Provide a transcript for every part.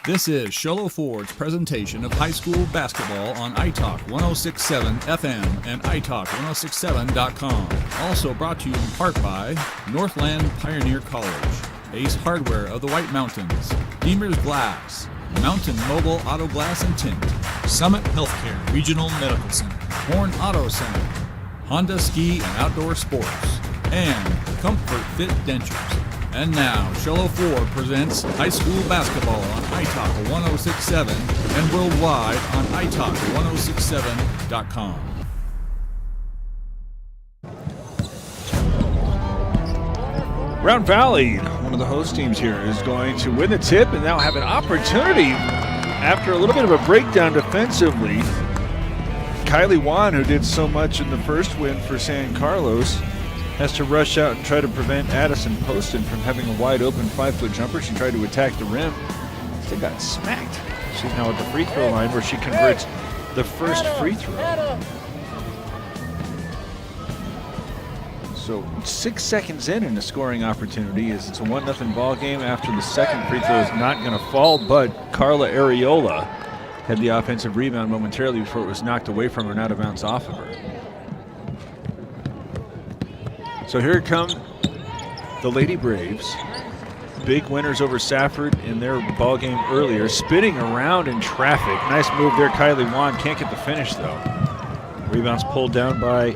This is Sholo Ford's presentation of high school basketball on iTalk 106.7 FM and iTalk1067.com. Also brought to you in part by Northland Pioneer College, Ace Hardware of the White Mountains, Beamer's Glass, Mountain Mobile Auto Glass and Tint, Summit Healthcare Regional Medical Center, Horn Auto Center, Honda Ski and Outdoor Sports, and Comfort Fit Dentures. And now, Sholo Ford presents high school basketball on iTalk 106.7 and worldwide on iTalk1067.com. Round Valley, one of the host teams here, is going to win the tip and now have an opportunity after a little bit of a breakdown defensively. Kylie Wan, who did so much in the first win for San Carlos, has to rush out and try to prevent Addison Poston from having a wide open 5-foot jumper. She tried to attack the rim. She got smacked. She's now at the free throw line where she converts the first free throw. So 6 seconds in a scoring opportunity as it's a 1-0 ball game after the second free throw is not going to fall, but Carla Areola had the offensive rebound momentarily before it was knocked away from her and out of bounds off of her. So here come the Lady Braves. Big winners over Safford in their ball game earlier, spinning around in traffic. Nice move there, Kylie Wan. Can't get the finish though. Rebounds pulled down by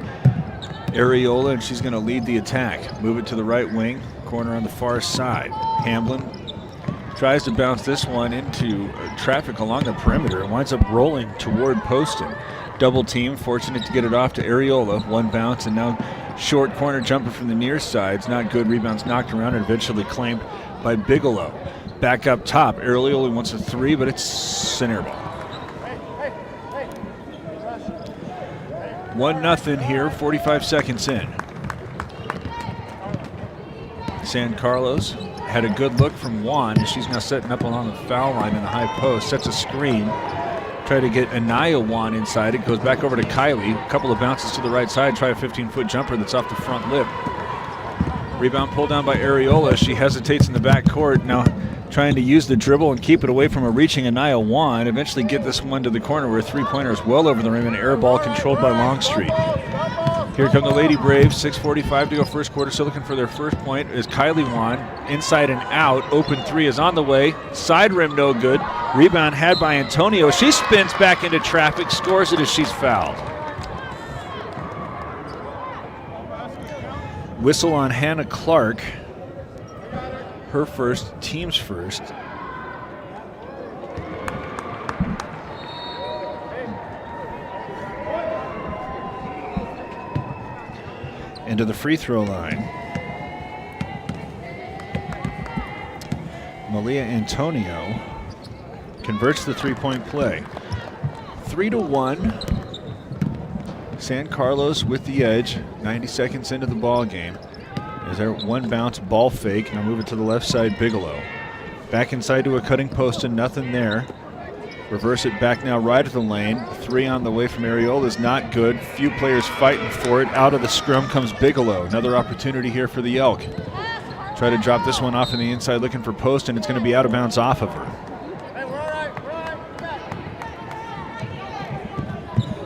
Areola, and she's going to lead the attack. Move it to the right wing, corner on the far side. Hamblin tries to bounce this one into traffic along the perimeter and winds up rolling toward Poston. Double team, fortunate to get it off to Areola. One bounce, and now short corner jumper from the near side. It's not good. Rebounds knocked around and eventually claimed by Bigelow. Back up top. Areola wants a three, but it's an air ball. 1-0 here, 45 seconds in. San Carlos had a good look from Juan, and she's now setting up along the foul line in the high post. Sets a screen. Try to get Anaya Juan inside. It goes back over to Kylie. A couple of bounces to the right side. Try a 15-foot jumper that's off the front lip. Rebound pulled down by Areola. She hesitates in the back court. Now trying to use the dribble and keep it away from a reaching Anaya Juan. Eventually get this one to the corner where a three-pointer is well over the rim and an air ball controlled by Longstreet. Here come the Lady Braves. 6:45 to go first quarter. Still looking for their first point is Kylie Wan. Inside and out. Open three is on the way. Side rim no good. Rebound had by Antonio. She spins back into traffic. Scores it as she's fouled. Whistle on Hannah Clark. Her first, team's first. Into the free throw line. Malia Antonio converts the three-point play. 3-1. San Carlos with the edge. 90 seconds into the ball game. Is there one bounce ball fake? Now move it to the left side, Bigelow. Back inside to a cutting post and nothing there. Reverse it back now right of the lane. Three on the way from Areola is not good. Few players fighting for it. Out of the scrum comes Bigelow. Another opportunity here for the Elk. Try to drop this one off in the inside looking for post, and it's going to be out of bounds off of her.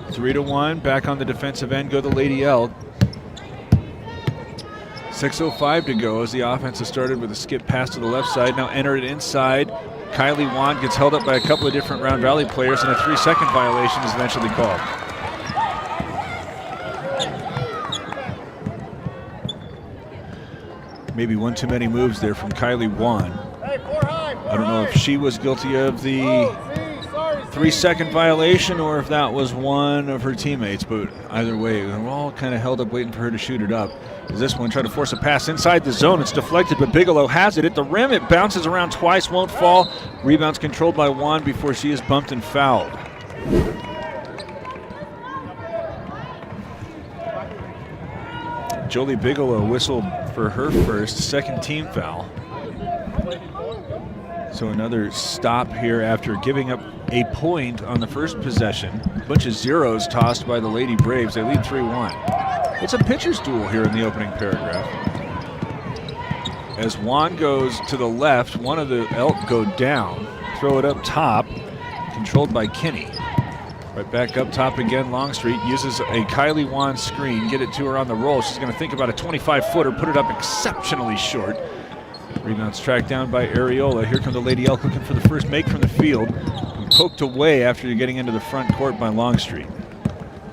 3-1. Back on the defensive end go the Lady Elk. 6:05 to go as the offense has started with a skip pass to the left side. Now enter it inside. Kylie Wan gets held up by a couple of different Round Valley players, and a 3-second violation is eventually called. Maybe one too many moves there from Kylie Wan. I don't know if she was guilty of the 3-second violation or if that was one of her teammates, but either way, we're all kind of held up waiting for her to shoot it up. As this one tried to force a pass inside the zone. It's deflected, but Bigelow has it at the rim. It bounces around twice, won't fall. Rebounds controlled by Juan before she is bumped and fouled. Jolie Bigelow whistled for her first, second team foul. So another stop here after giving up a point on the first possession. A bunch of zeros tossed by the Lady Braves. They lead 3-1. It's a pitcher's duel here in the opening paragraph. As Juan goes to the left, one of the Elk go down. throw it up top, controlled by Kinney. Right back up top again, Longstreet uses a Kylie Wan screen, get it to her on the roll. She's going to think about a 25-footer, put it up exceptionally short. Rebound's tracked down by Areola. Here come the Lady Elk looking for the first make from the field. And poked away after you're getting into the front court by Longstreet.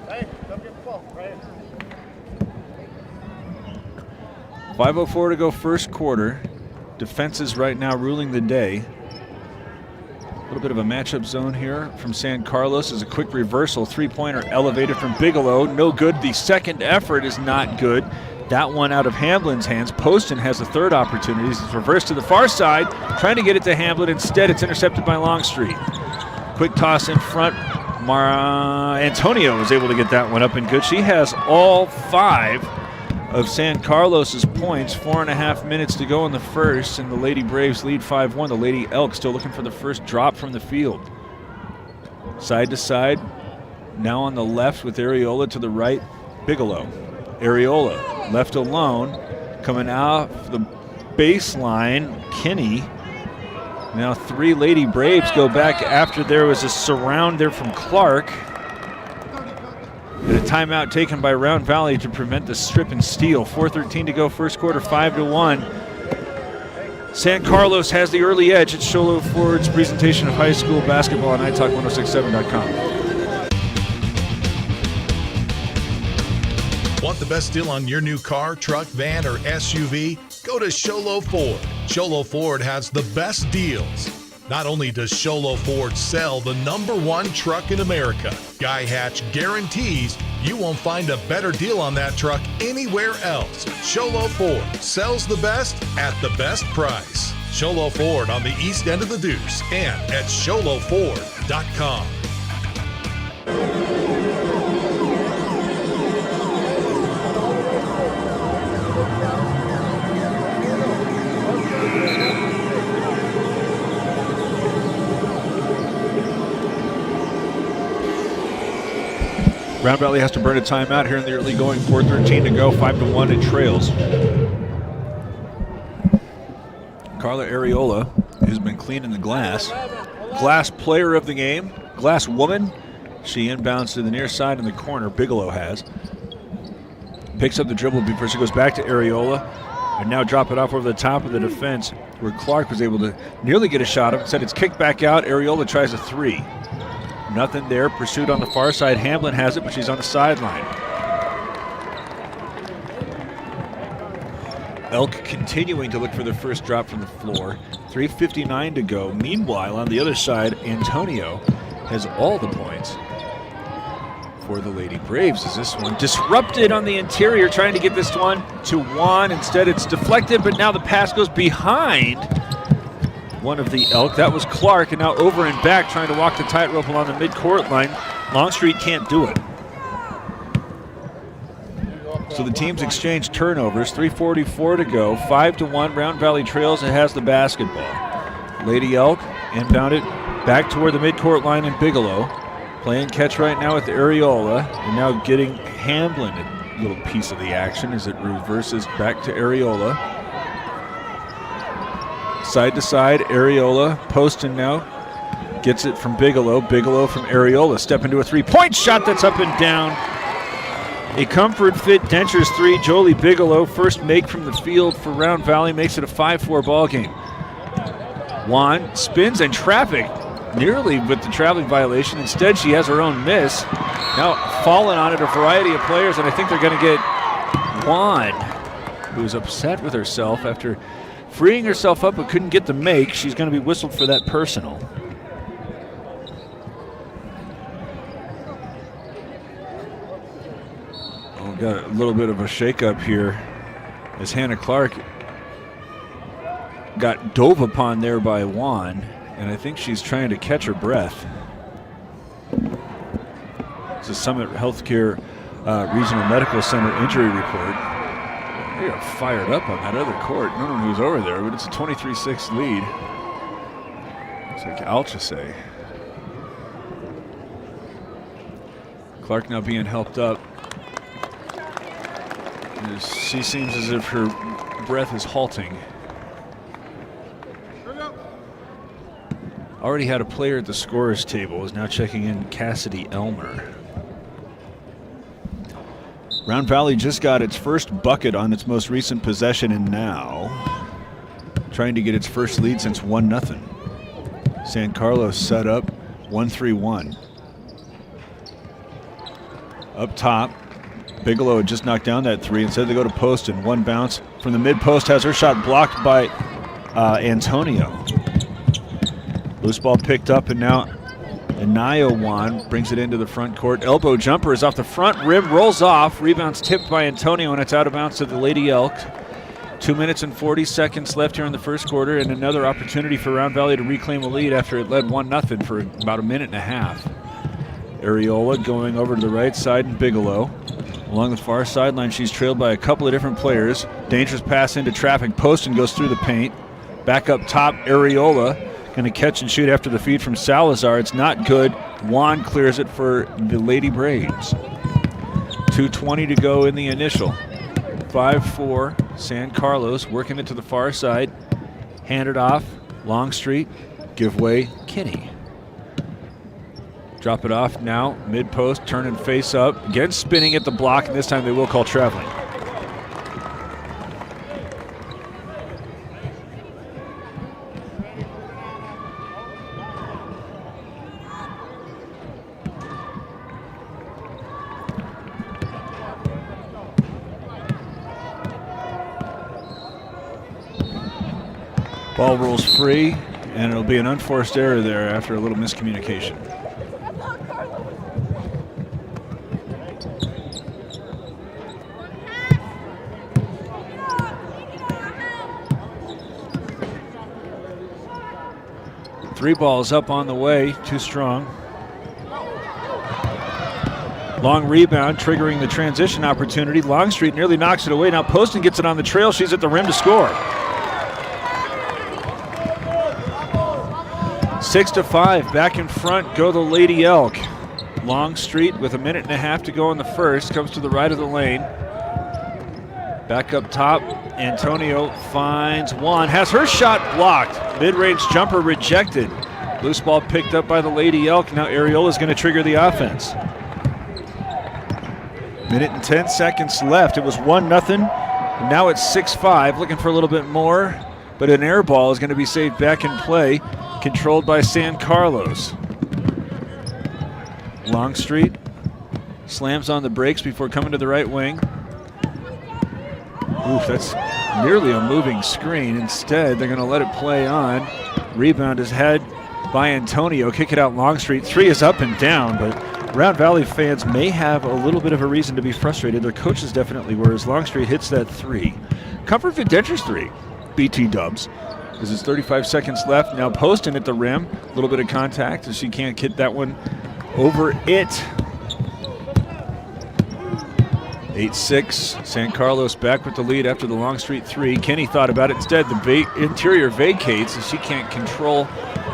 Hey, come get the ball, right? 5:04 to go first quarter. Defenses right now ruling the day. A little bit of a matchup zone here from San Carlos as a quick reversal. Three-pointer elevated from Bigelow. No good. The second effort is not good. That one out of Hamblin's hands. Poston has the third opportunity. It's reversed to the far side, trying to get it to Hamblin. Instead, it's intercepted by Longstreet. Quick toss in front. Antonio was able to get that one up and good. She has all 5 of San Carlos's points. 4.5 minutes to go in the first, and the Lady Braves lead 5-1. The Lady Elk still looking for the first drop from the field. Side to side. Now on the left with Areola, to the right, Bigelow. Areola left alone, coming out the baseline, Kinney. Now 3 Lady Braves go back after there was a surround there from Clark. And a timeout taken by Round Valley to prevent the strip and steal. 4:13 to go first quarter, 5-1. San Carlos has the early edge. It's Sholo Ford's presentation of high school basketball on iTalk1067.com. Want the best deal on your new car, truck, van, or SUV? Go to Sholo Ford. Sholo Ford has the best deals. Not only does Sholo Ford sell the #1 truck in America, Guy Hatch guarantees you won't find a better deal on that truck anywhere else. Sholo Ford sells the best at the best price. Sholo Ford on the east end of the Deuce and at sholoford.com. Round Valley has to burn a timeout here in the early going. 4:13 to go, 5-1 it trails. Carla Areola, who's been cleaning the glass. Glass player of the game, glass woman. She inbounds to the near side in the corner, Bigelow has. Picks up the dribble before she goes back to Areola. And now drop it off over the top of the defense where Clark was able to nearly get a shot up. Instead it's kicked back out. Areola tries a 3. Nothing there. Pursued on the far side. Hamblin has it, but she's on the sideline. Elk continuing to look for their first drop from the floor. 3:59 to go. Meanwhile, on the other side, Antonio has all the points for the Lady Braves. Is this one disrupted on the interior, trying to get this one to Juan. Instead, it's deflected, but now the pass goes behind one of the Elk. That was Clark, and now over and back trying to walk the tightrope along the midcourt line. Longstreet can't do it. So the teams exchange turnovers. 3:44 to go. 5-1. Round Valley trails and has the basketball. Lady Elk inbound it back toward the midcourt line in Bigelow. Playing catch right now with Areola, and now getting Hamblin a little piece of the action as it reverses back to Areola. Side to side, Areola. Poston now gets it from Bigelow. Bigelow from Areola. Step into a 3-point shot that's up and down. A comfort fit Dentures 3. Jolie Bigelow, first make from the field for Round Valley, makes it a 5-4 ball game. Juan spins and traffic nearly with the traveling violation. Instead, she has her own miss. Now falling on it a variety of players, and I think they're going to get Juan, who's upset with herself after freeing herself up but couldn't get the make. She's going to be whistled for that personal. Oh, got a little bit of a shakeup here as Hannah Clark got dove upon there by Juan, and I think she's trying to catch her breath. It's a Summit Healthcare Regional Medical Center injury report. They are fired up on that other court. I don't know who's over there, but it's a 23-6 lead. Looks like Alchese. Clark now being helped up. She seems as if her breath is halting. already had a player at the scorer's table, is now checking in Cassidy Elmer. Round Valley just got its first bucket on its most recent possession, and now trying to get its first lead since 1-0. San Carlos set up 1-3-1. Up top, Bigelow had just knocked down that three. Instead they go to Poston. One bounce from the mid-post, has her shot blocked by Antonio. Loose ball picked up, and now Anaya Juan brings it into the front court. Elbow jumper is off the front rim, rolls off. Rebound's tipped by Antonio, and it's out of bounds to the Lady Elk. 2 minutes and 40 seconds left here in the first quarter, and another opportunity for Round Valley to reclaim a lead after it led 1-0 for about a minute and a half. Areola going over to the right side, and Bigelow. Along the far sideline, she's trailed by a couple of different players. Dangerous pass into traffic. Poston goes through the paint. Back up top, Areola going to catch and shoot after the feed from Salazar. It's not good. Juan clears it for the Lady Braves. 2:20 to go in the initial. 5-4, San Carlos working it to the far side. Hand it off, Longstreet. Give way, Kinney. Drop it off now, mid-post, turn and face up. Again spinning at the block, and this time they will call traveling. Ball rolls free, and it'll be an unforced error there after a little miscommunication. Three balls up on the way, too strong. Long rebound, triggering the transition opportunity. Longstreet nearly knocks it away. Now Poston gets it on the trail. She's at the rim to score. 6-5, back in front go the Lady Elk. Longstreet with a minute and a half to go in the first, comes to the right of the lane. Back up top, Antonio finds one, has her shot blocked. Mid-range jumper rejected. Loose ball picked up by the Lady Elk. Now Areola's going to trigger the offense. Minute and 10 seconds left. It was 1-0. Now it's 6-5, looking for a little bit more, but an air ball is going to be saved back in play. Controlled by San Carlos. Longstreet slams on the brakes before coming to the right wing. Oof, that's nearly a moving screen. Instead, they're going to let it play on. Rebound is had by Antonio. Kick it out Longstreet. Three is up and down, but Round Valley fans may have a little bit of a reason to be frustrated. Their coaches definitely were, as Longstreet hits that three. Comfort Ventures three. BT Dubs. This is 35 seconds left. Now Poston at the rim. A little bit of contact as she can't get that one over it. 8-6. San Carlos back with the lead after the Longstreet three. Kenny thought about it. Instead, the interior vacates as she can't control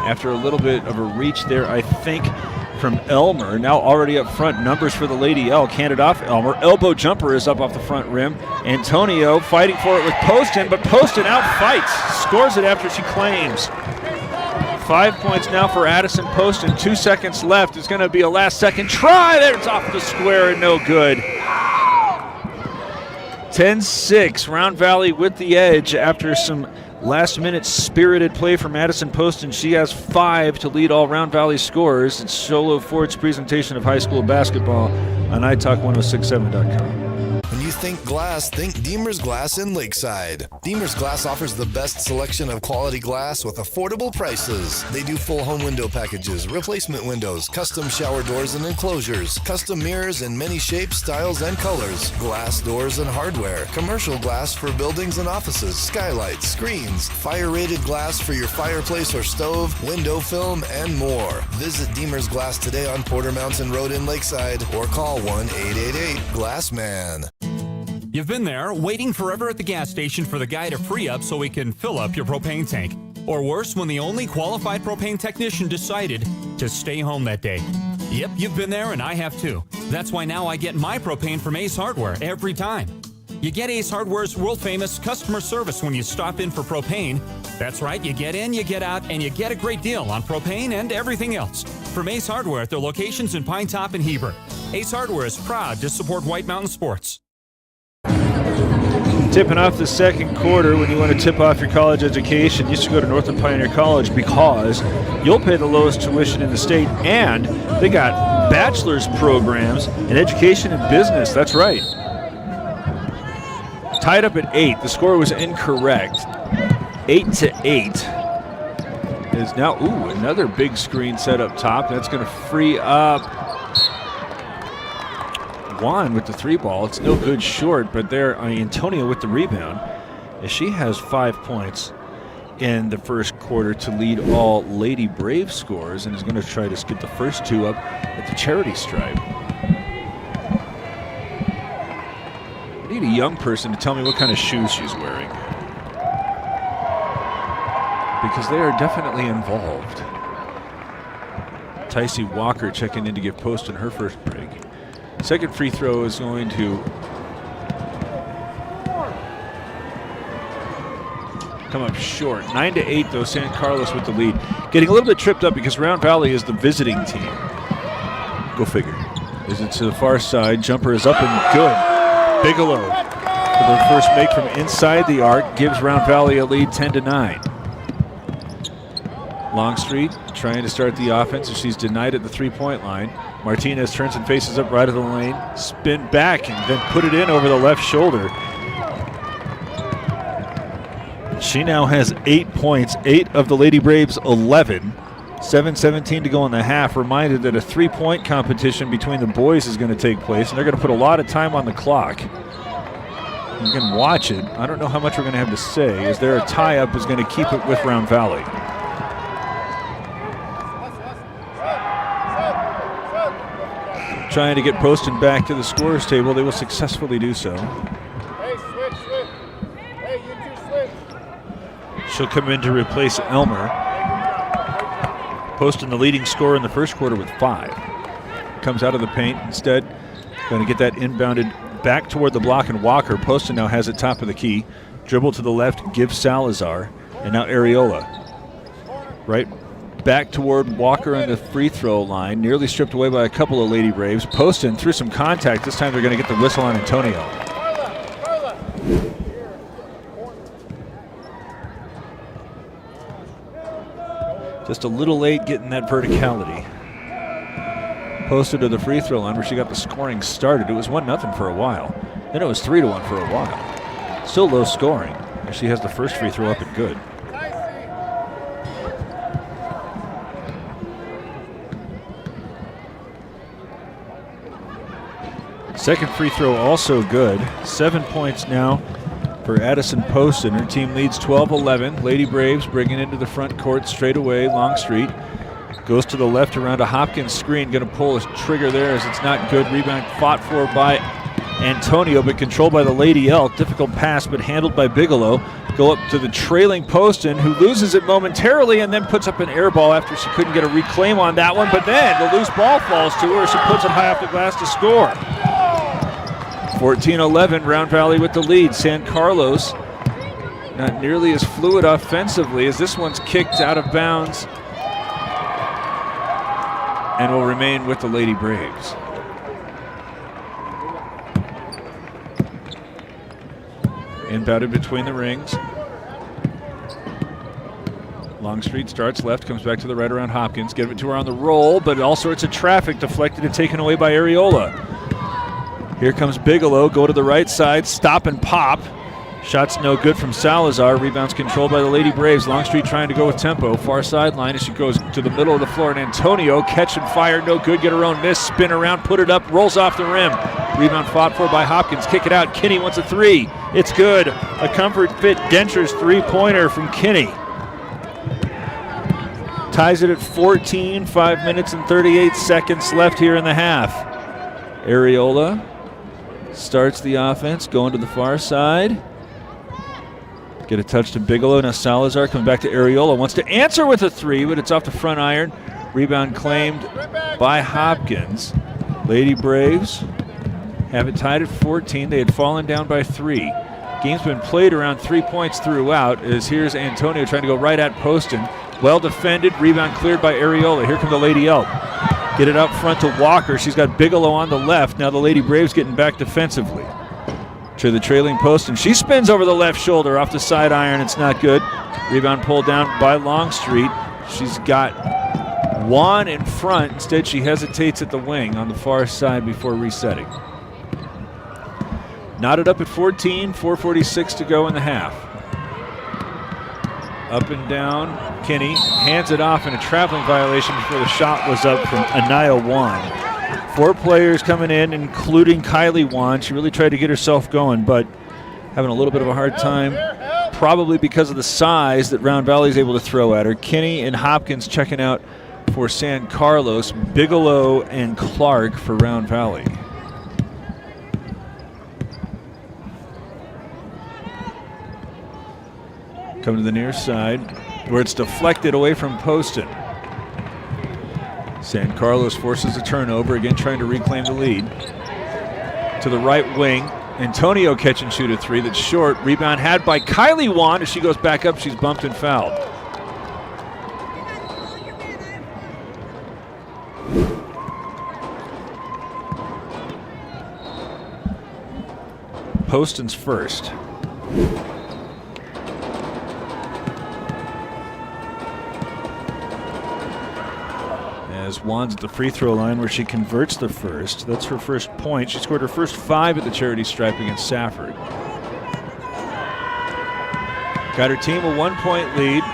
after a little bit of a reach there, I think, from Elmer. Now already up front, numbers for the Lady Elk. Handed off Elmer. Elbow jumper is up off the front rim. Antonio fighting for it with Poston, but Poston outfights. Scores it after she claims. 5 points now for Addison Poston. 2 seconds left. It's going to be a last-second try. There, it's off the square and no good. 10-6. Round Valley with the edge after some last-minute spirited play from Addison Poston. She has 5 to lead all Round Valley scorers. It's Sholo Ford's presentation of high school basketball on iTalk1067.com. When you think glass, think Deemer's Glass in Lakeside. Deemer's Glass offers the best selection of quality glass with affordable prices. They do full home window packages, replacement windows, custom shower doors and enclosures, custom mirrors in many shapes, styles, and colors, glass doors and hardware, commercial glass for buildings and offices, skylights, screens, fire-rated glass for your fireplace or stove, window film, and more. Visit Deemer's Glass today on Porter Mountain Road in Lakeside or call 1-888-GLASSMAN. You've been there, waiting forever at the gas station for the guy to free up so he can fill up your propane tank. Or worse, when the only qualified propane technician decided to stay home that day. Yep, you've been there and I have too. That's why now I get my propane from Ace Hardware every time. You get Ace Hardware's world-famous customer service when you stop in for propane, That's right, you get in, you get out, and you get a great deal on propane and everything else. From Ace Hardware at their locations in Pine Top and Heber. Ace Hardware is proud to support White Mountain Sports. Tipping off the second quarter. When you want to tip off your college education, you should go to Northland Pioneer College because you'll pay the lowest tuition in the state, and they got bachelor's programs in education and business. That's right. Tied up at 8. The score was incorrect. 8-8 is now, another big screen set up top. That's going to free up Juan with the 3 ball. It's no good short, but there Antonio with the rebound. As she has 5 points in the first quarter to lead all Lady Brave scores, and is going to try to get the first 2 up at the charity stripe. I need a young person to tell me what kind of shoes she's wearing, because they are definitely involved. Tycee Walker checking in to give Poston her first break. Second free throw is going to come up short. 9-8 though, San Carlos with the lead. Getting a little bit tripped up because Round Valley is the visiting team. Go figure. Is it to the far side? Jumper is up and good. Bigelow for the first make from inside the arc gives Round Valley a lead 10-9. Longstreet trying to start the offense as she's denied at the 3-point line. Martinez turns and faces up right of the lane. Spin back and then put it in over the left shoulder. She now has 8 points, 8 of the Lady Braves 11. 7:17 to go in the half. Reminded that a 3-point competition between the boys is going to take place, and they're going to put a lot of time on the clock. You can watch it. I don't know how much we're going to have to say, as their tie-up is going to keep it with Round Valley. Trying to get Poston back to the scorer's table. They will successfully do so. Hey, switch. Hey, you 2 switch. She'll come in to replace Elmer. Poston the leading scorer in the first quarter with 5. Comes out of the paint instead. Going to get that inbounded back toward the block, and Walker. Poston now has it top of the key. Dribble to the left, gives Salazar. And now Areola. Right back toward Walker on the free throw line. Nearly stripped away by a couple of Lady Braves. Poston through some contact. This time they're going to get the whistle on Antonio. Just a little late getting that verticality. Posted to the free throw line where she got the scoring started. It was 1-0 for a while. Then it was 3-1 for a while. Still low scoring. And she has the first free throw up and good. Second free throw also good. 7 points now for Addison Poston. Her team leads 12-11. Lady Braves bringing into the front court straight away. Longstreet goes to the left around a Hopkins screen. Going to pull a trigger there as it's not good. Rebound fought for by Antonio, but controlled by the Lady Elk. Difficult pass, but handled by Bigelow. Go up to the trailing Poston, who loses it momentarily and then puts up an air ball after she couldn't get a reclaim on that one. But then the loose ball falls to her. She puts it high off the glass to score. 14-11, Round Valley with the lead. San Carlos not nearly as fluid offensively as this one's kicked out of bounds and will remain with the Lady Braves. Inbounded between the rings. Longstreet starts left, comes back to the right around Hopkins. Get it to her on the roll, but all sorts of traffic deflected and taken away by Areola. Here comes Bigelow, go to the right side, stop and pop. Shots no good from Salazar. Rebounds controlled by the Lady Braves. Longstreet trying to go with tempo. Far sideline as she goes to the middle of the floor. And Antonio, catch and fire, no good. Get her own miss, spin around, put it up, rolls off the rim. Rebound fought for by Hopkins. Kick it out. Kinney wants a 3. It's good. A comfort fit Dentures 3-pointer from Kinney. Ties it at 14. 5 minutes and 38 seconds left here in the half. Areola starts the offense, going to the far side. Get a touch to Bigelow. Now Salazar comes back to Areola. Wants to answer with a 3, but it's off the front iron. Rebound claimed by Hopkins. Lady Braves have it tied at 14. They had fallen down by 3. Game's been played around 3 points throughout, as here's Antonio trying to go right at Poston. Well defended, rebound cleared by Areola. Here come the Lady Elk. Get it up front to Walker. She's got Bigelow on the left. Now the Lady Braves getting back defensively to the trailing Poston. She spins over the left shoulder off the side iron. It's not good. Rebound pulled down by Longstreet. She's got Juan in front. Instead, she hesitates at the wing on the far side before resetting. Knotted up at 14, 4:46 to go in the half. Up and down, Kinney hands it off in a traveling violation before the shot was up from Anaya Juan. 4 players coming in, including Kylie Juan. She really tried to get herself going, but having a little bit of a hard time, probably because of the size that Round Valley is able to throw at her. Kinney and Hopkins checking out for San Carlos, Bigelow and Clark for Round Valley. Come to the near side, where it's deflected away from Poston. San Carlos forces a turnover, again trying to reclaim the lead. To the right wing, Antonio catch and shoot a 3 that's short. Rebound had by Kylie Juan. As she goes back up, she's bumped and fouled. Poston's first. As Juan's at the free throw line where she converts the first. That's her first point. She scored her first 5 at the charity stripe against Safford. Got her team a 1-point lead.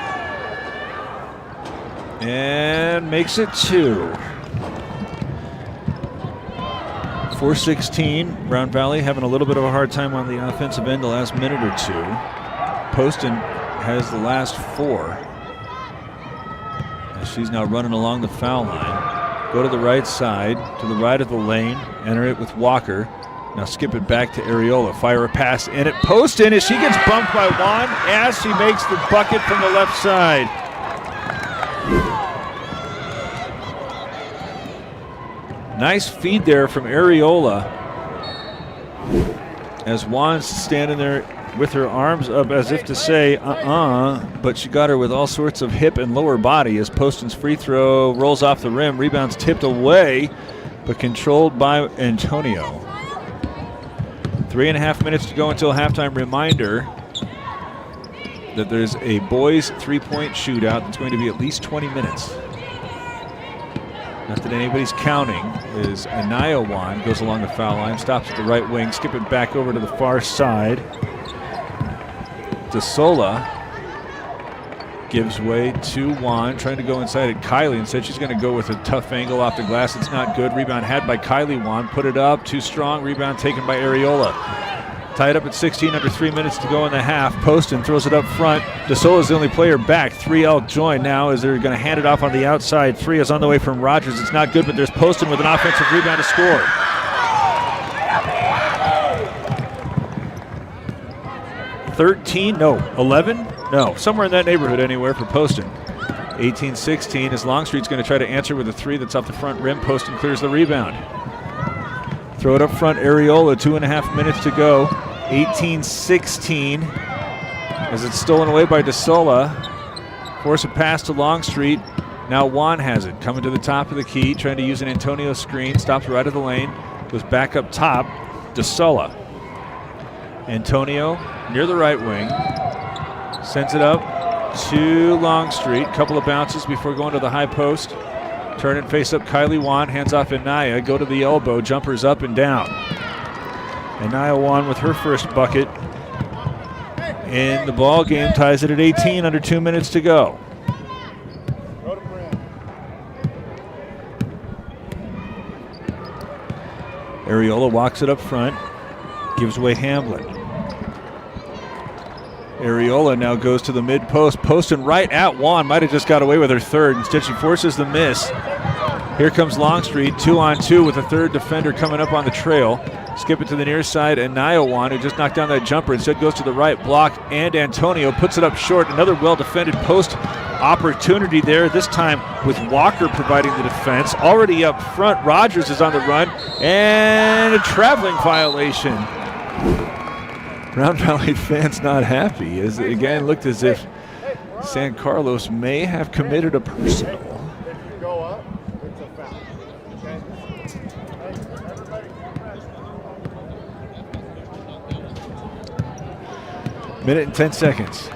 And makes it 2. 4:16. Round Valley having a little bit of a hard time on the offensive end the last minute or 2. Poston has the last 4. She's now running along the foul line. Go to the right side, to the right of the lane, enter it with Walker. Now skip it back to Areola. Fire a pass in at Poston as she gets bumped by Juan as she makes the bucket from the left side. Nice feed there from Areola as Juan's standing there with her arms up as if to say, but she got her with all sorts of hip and lower body as Poston's free throw rolls off the rim. Rebound's tipped away, but controlled by Antonio. 3.5 minutes to go until halftime. Reminder that there's a boys 3-point shootout that's going to be at least 20 minutes. Not that anybody's counting, as Anaya Juan goes along the foul line, stops at the right wing, skip it back over to the far side. DeSola gives way to Juan, trying to go inside at Kylie. Instead, she's going to go with a tough angle off the glass. It's not good. Rebound had by Kylie Juan. Put it up, too strong. Rebound taken by Areola. Tied up at 16, under 3 minutes to go in the half. Poston throws it up front. DeSola's the only player back. 3 Elk join now as they're going to hand it off on the outside. 3 is on the way from Rogers. It's not good, but there's Poston with an offensive rebound to score. Somewhere in that neighborhood anywhere for Poston. 18-16 as Longstreet's going to try to answer with a 3 that's off the front rim. Poston clears the rebound. Throw it up front, Areola, 2.5 minutes to go. 18-16 as it's stolen away by DeSola. Force a pass to Longstreet. Now Juan has it. Coming to the top of the key, trying to use an Antonio screen. Stops right of the lane. Goes back up top. DeSola. Antonio near the right wing. Sends it up to Longstreet. Couple of bounces before going to the high post. Turn and face up Kylie Juan. Hands off Anaya. Go to the elbow. Jumpers up and down. Anaya Juan with her first bucket. And the ball game ties it at 18, under 2 minutes to go. Areola walks it up front. Gives away Hamblin. Areola now goes to the mid-post. Poston right at Juan. Might have just got away with her third. Instead, she forces the miss. Here comes Longstreet, 2-on-2 with a third defender coming up on the trail. Skip it to the near side, and Anaya Juan, who just knocked down that jumper, instead goes to the right block, and Antonio puts it up short. Another well-defended post opportunity there, this time with Walker providing the defense. Already up front, Rogers is on the run, and a traveling violation. Round Valley fans not happy. As it again looked as if San Carlos may have committed a personal. If you go up, it's a foul. Okay? Hey, everybody. Minute and 10 seconds.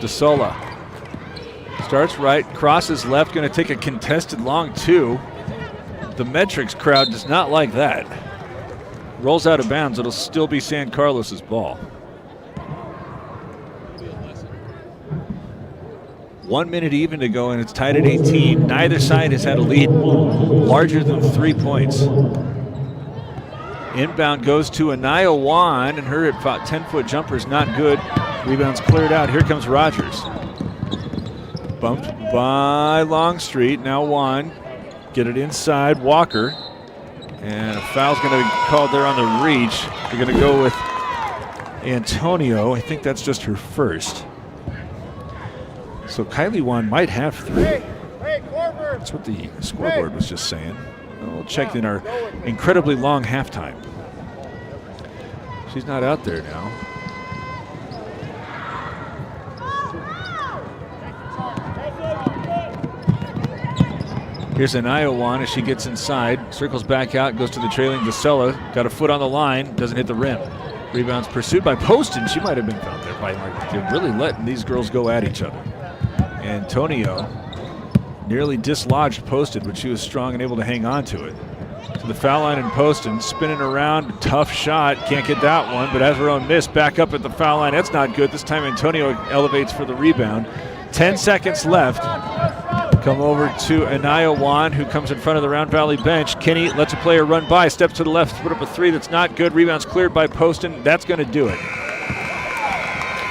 DeSola starts right, crosses left, going to take a contested long two. The Metrics crowd does not like that. Rolls out of bounds. It'll still be San Carlos's ball. 1 minute even to go, and it's tied at 18. Neither side has had a lead larger than 3 points. Inbound goes to Anaya Wan, and her 10-foot jumper is not good. Rebound's cleared out. Here comes Rogers. Bumped by Longstreet. Now Wan. Get it inside. Walker. And a foul's going to be called there on the reach. They're going to go with Antonio. I think that's just her first. So Kylie Wan might have 3. That's what the scoreboard was just saying. We'll check in our incredibly long halftime. She's not out there now. Here's Anaya Wan as she gets inside, circles back out, goes to the trailing DeSella. Got a foot on the line, doesn't hit the rim. Rebounds pursued by Poston. She might have been fouled there by Mark. They're really letting these girls go at each other. Antonio nearly dislodged Poston, but she was strong and able to hang on to it. To the foul line and Poston, spinning around, tough shot, can't get that one, but has her own miss, back up at the foul line. That's not good. This time Antonio elevates for the rebound. 10 seconds left. Come over to Anaya Wan, who comes in front of the Round Valley bench. Kinney lets a player run by, steps to the left, put up a 3 that's not good. Rebound's cleared by Poston. That's going to do it.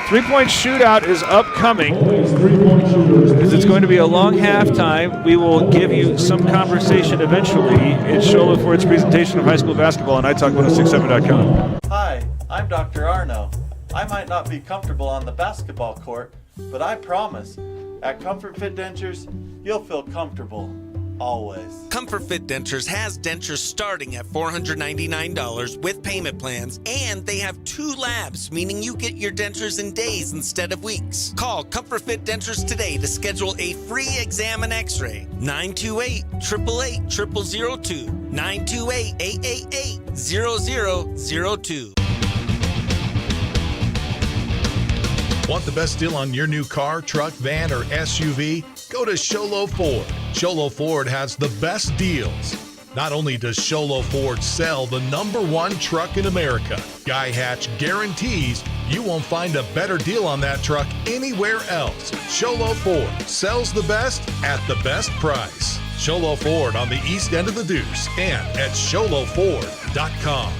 3-point shootout is upcoming. Because it's going to be a long halftime. We will give you some conversation eventually. It's Sholo Ford's presentation of high school basketball on italk1067.com. Hi, I'm Dr. Arno. I might not be comfortable on the basketball court, but I promise, at Comfort Fit Dentures, you'll feel comfortable, always. Comfort Fit Dentures has dentures starting at $499 with payment plans, and they have 2 labs, meaning you get your dentures in days instead of weeks. Call Comfort Fit Dentures today to schedule a free exam and x-ray. 928-888-0002. 928-888-0002. Want the best deal on your new car, truck, van, or SUV? Go to Sholo Ford. Sholo Ford has the best deals. Not only does Sholo Ford sell the #1 truck in America, Guy Hatch guarantees you won't find a better deal on that truck anywhere else. Sholo Ford sells the best at the best price. Sholo Ford on the east end of the Deuce and at sholoford.com.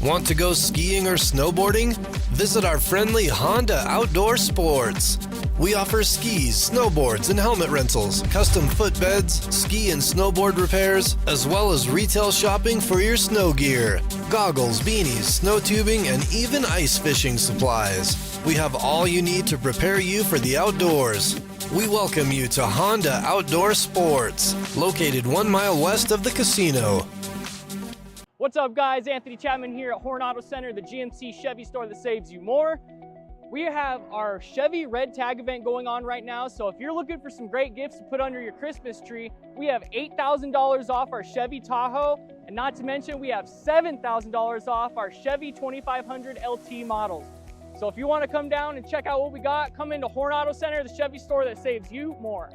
Want to go skiing or snowboarding? Visit our friendly Honda Outdoor Sports. We offer skis, snowboards, and helmet rentals, custom footbeds, ski and snowboard repairs, as well as retail shopping for your snow gear, goggles, beanies, snow tubing, and even ice fishing supplies. We have all you need to prepare you for the outdoors. We welcome you to Honda Outdoor Sports, located 1 mile west of the casino. What's up, guys? Anthony Chapman here at Horn Auto Center, the GMC Chevy store that saves you more. We have our Chevy Red Tag event going on right now, so if you're looking for some great gifts to put under your Christmas tree, we have $8,000 off our Chevy Tahoe, and not to mention we have $7,000 off our Chevy 2500 LT models. So if you want to come down and check out what we got, come into Horn Auto Center, the Chevy store that saves you more.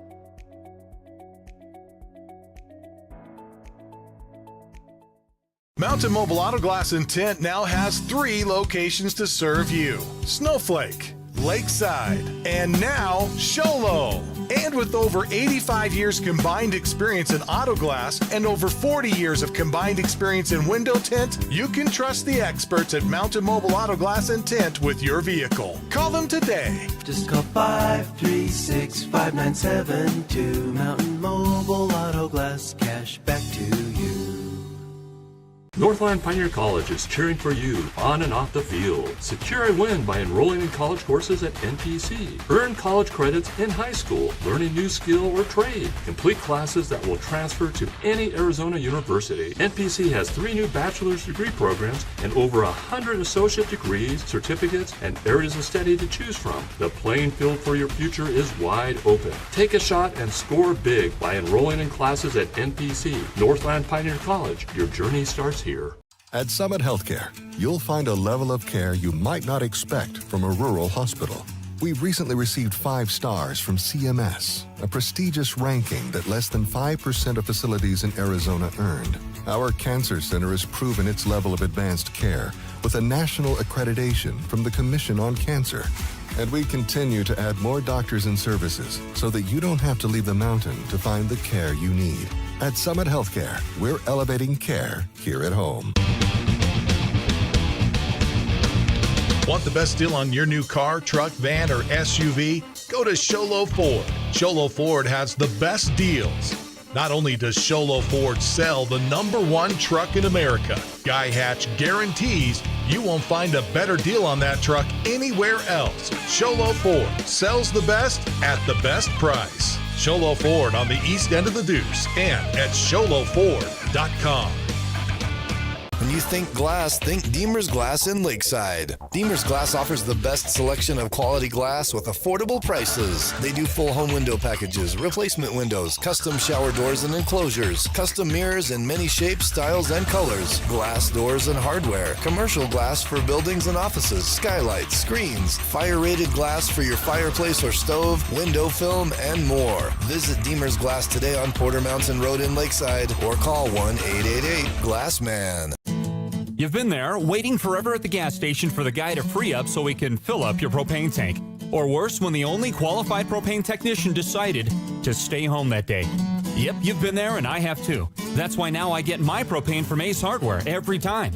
Mountain Mobile Auto Glass and Tint now has 3 locations to serve you: Snowflake, Lakeside, and now Sholo. And with over 85 years combined experience in auto glass and over 40 years of combined experience in window tint, you can trust the experts at Mountain Mobile Auto Glass and Tint with your vehicle. Call them today. Just call 536-5972. Mountain Mobile Auto Glass, cash back to you. Northland Pioneer College is cheering for you on and off the field. Secure a win by enrolling in college courses at NPC. Earn college credits in high school, learn a new skill or trade. Complete classes that will transfer to any Arizona university. NPC has 3 new bachelor's degree programs and over 100 associate degrees, certificates, and areas of study to choose from. The playing field for your future is wide open. Take a shot and score big by enrolling in classes at NPC. Northland Pioneer College. Your journey starts here. At Summit Healthcare, you'll find a level of care you might not expect from a rural hospital. We've recently received 5 stars from CMS, a prestigious ranking that less than 5% of facilities in Arizona earned. Our cancer center has proven its level of advanced care with a national accreditation from the Commission on Cancer. And we continue to add more doctors and services so that you don't have to leave the mountain to find the care you need. At Summit Healthcare, we're elevating care here at home. Want the best deal on your new car, truck, van, or SUV? Go to Sholo Ford. Sholo Ford has the best deals. Not only does Sholo Ford sell the #1 truck in America, Guy Hatch guarantees you won't find a better deal on that truck anywhere else. Sholo Ford sells the best at the best price. Sholo Ford on the east end of the Deuce and at SholoFord.com. When you think glass, think Deemer's Glass in Lakeside. Deemer's Glass offers the best selection of quality glass with affordable prices. They do full home window packages, replacement windows, custom shower doors and enclosures, custom mirrors in many shapes, styles, and colors, glass doors and hardware, commercial glass for buildings and offices, skylights, screens, fire-rated glass for your fireplace or stove, window film, and more. Visit Deemer's Glass today on Porter Mountain Road in Lakeside or call 1-888-GLASSMAN. You've been there, waiting forever at the gas station for the guy to free up so he can fill up your propane tank. Or worse, when the only qualified propane technician decided to stay home that day. Yep, you've been there and I have too. That's why now I get my propane from Ace Hardware every time.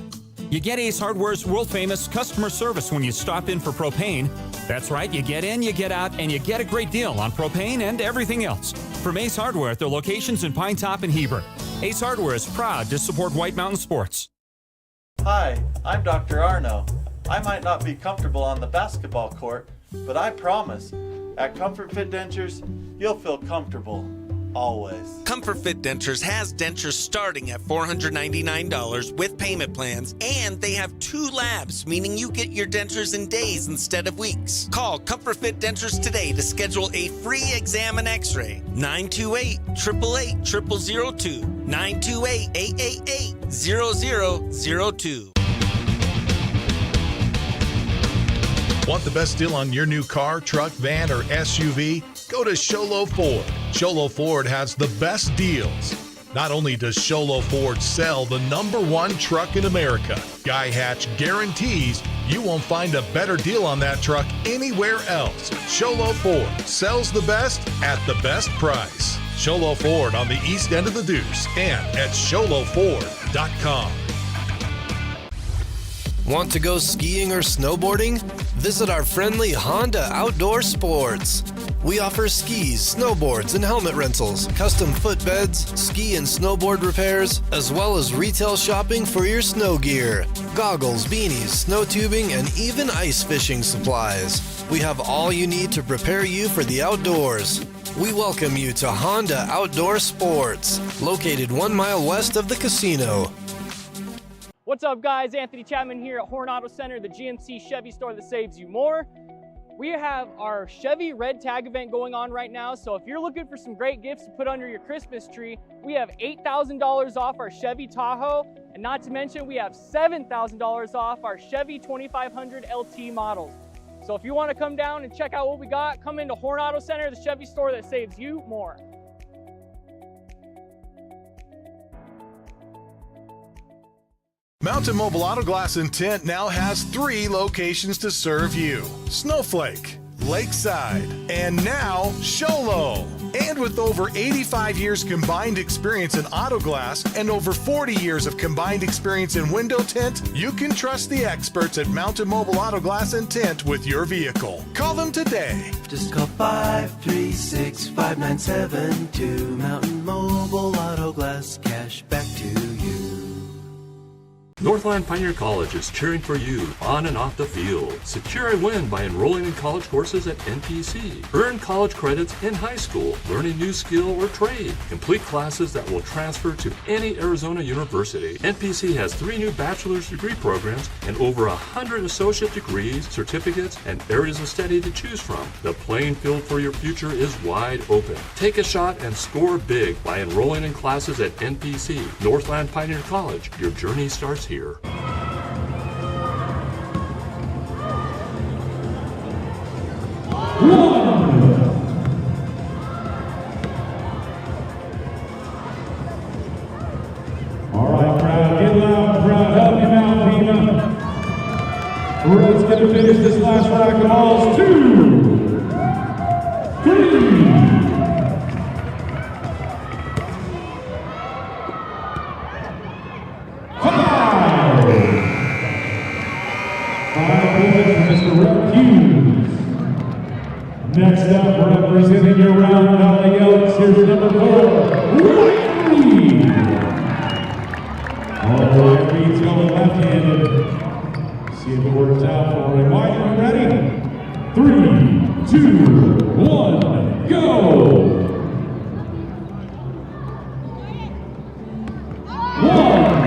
You get Ace Hardware's world-famous customer service when you stop in for propane. That's right, you get in, you get out, and you get a great deal on propane and everything else. From Ace Hardware at their locations in Pine Top and Heber. Ace Hardware is proud to support White Mountain Sports. Hi, I'm Dr. Arno. I might not be comfortable on the basketball court, but I promise, at Comfort Fit Dentures, you'll feel comfortable. Always. Comfort Fit Dentures has dentures starting at $499 with payment plans, and they have 2 labs, meaning you get your dentures in days instead of weeks. Call Comfort Fit Dentures today to schedule a free exam and x-ray. 928-888-0002. 928-888-0002. Want the best deal on your new car, truck, van, or SUV? Go to Sholo Ford. Sholo Ford has the best deals. Not only does Sholo Ford sell the #1 truck in America, Guy Hatch guarantees you won't find a better deal on that truck anywhere else. Sholo Ford sells the best at the best price. Sholo Ford on the east end of the Deuce and at SholoFord.com. Want to go skiing or snowboarding? Visit our friendly Honda Outdoor Sports. We offer skis, snowboards, and helmet rentals, custom footbeds, ski and snowboard repairs, as well as retail shopping for your snow gear, goggles, beanies, snow tubing, and even ice fishing supplies. We have all you need to prepare you for the outdoors. We welcome you to Honda Outdoor Sports, located 1 mile west of the casino. What's up, guys? Anthony Chapman here at Horn Auto Center, the GMC Chevy store that saves you more. We have our Chevy Red Tag event going on right now, so if you're looking for some great gifts to put under your Christmas tree, we have $8,000 off our Chevy Tahoe, and not to mention we have $7,000 off our Chevy 2500 LT models. So if you want to come down and check out what we got, come into Horn Auto Center, the Chevy store that saves you more. Mountain Mobile Auto Glass and Tint now has 3 locations to serve you. Snowflake, Lakeside, and now Sholo. And with over 85 years combined experience in auto glass and over 40 years of combined experience in window tint, you can trust the experts at Mountain Mobile Auto Glass and Tint with your vehicle. Call them today. Just call 536-5972. Mountain Mobile Auto Glass, cash back to you. Northland Pioneer College is cheering for you on and off the field. Secure a win by enrolling in college courses at NPC. Earn college credits in high school, learn a new skill or trade. Complete classes that will transfer to any Arizona university. NPC has 3 new bachelor's degree programs and over 100 associate degrees, certificates, and areas of study to choose from. The playing field for your future is wide open. Take a shot and score big by enrolling in classes at NPC. Northland Pioneer College. Your journey starts here. All right, crowd, get loud, crowd, help him out, Pina. Let's get to finish this last rack of balls. 2, 3. Next up, representing your Round Valley Elks, here's number 4, White Reed. All right, Reed's going left-handed. See if it works out for him. White, you ready? 3, 2, 1, go! 1.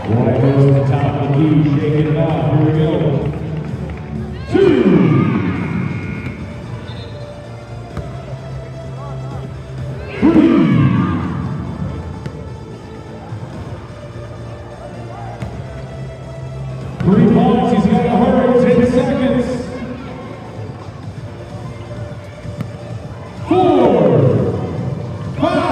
White goes to the top of the key, shaking it off. Here we go. 2. 3. 3 points. He's got to hurry. 10 seconds. 4. 5.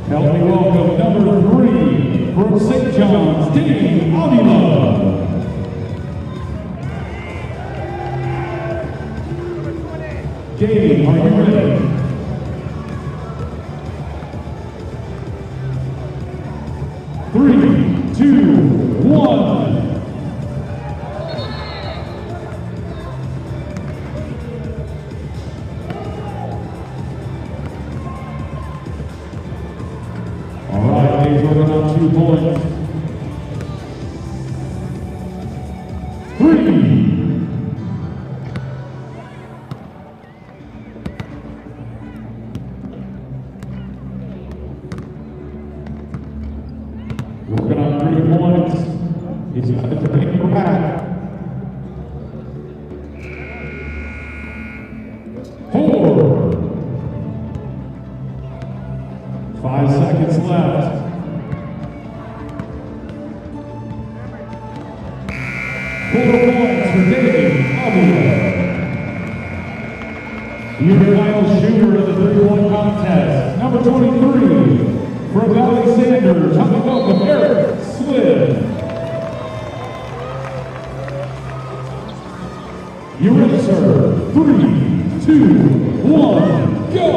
Help me welcome number 3 from St. John's, Dave Avila. Dave, are you ready? 3, 2, 1. All right, Dave's working on 2 points. 3. Working on 3 points. He's got it to make it back. 4. 5 seconds left. 4 points for Dave Avila. Your final shooter of the 3-point contest, number 23, from Valley Sanders, how about welcome Eric Slid. You ready, sir? 3, 2, 1, go!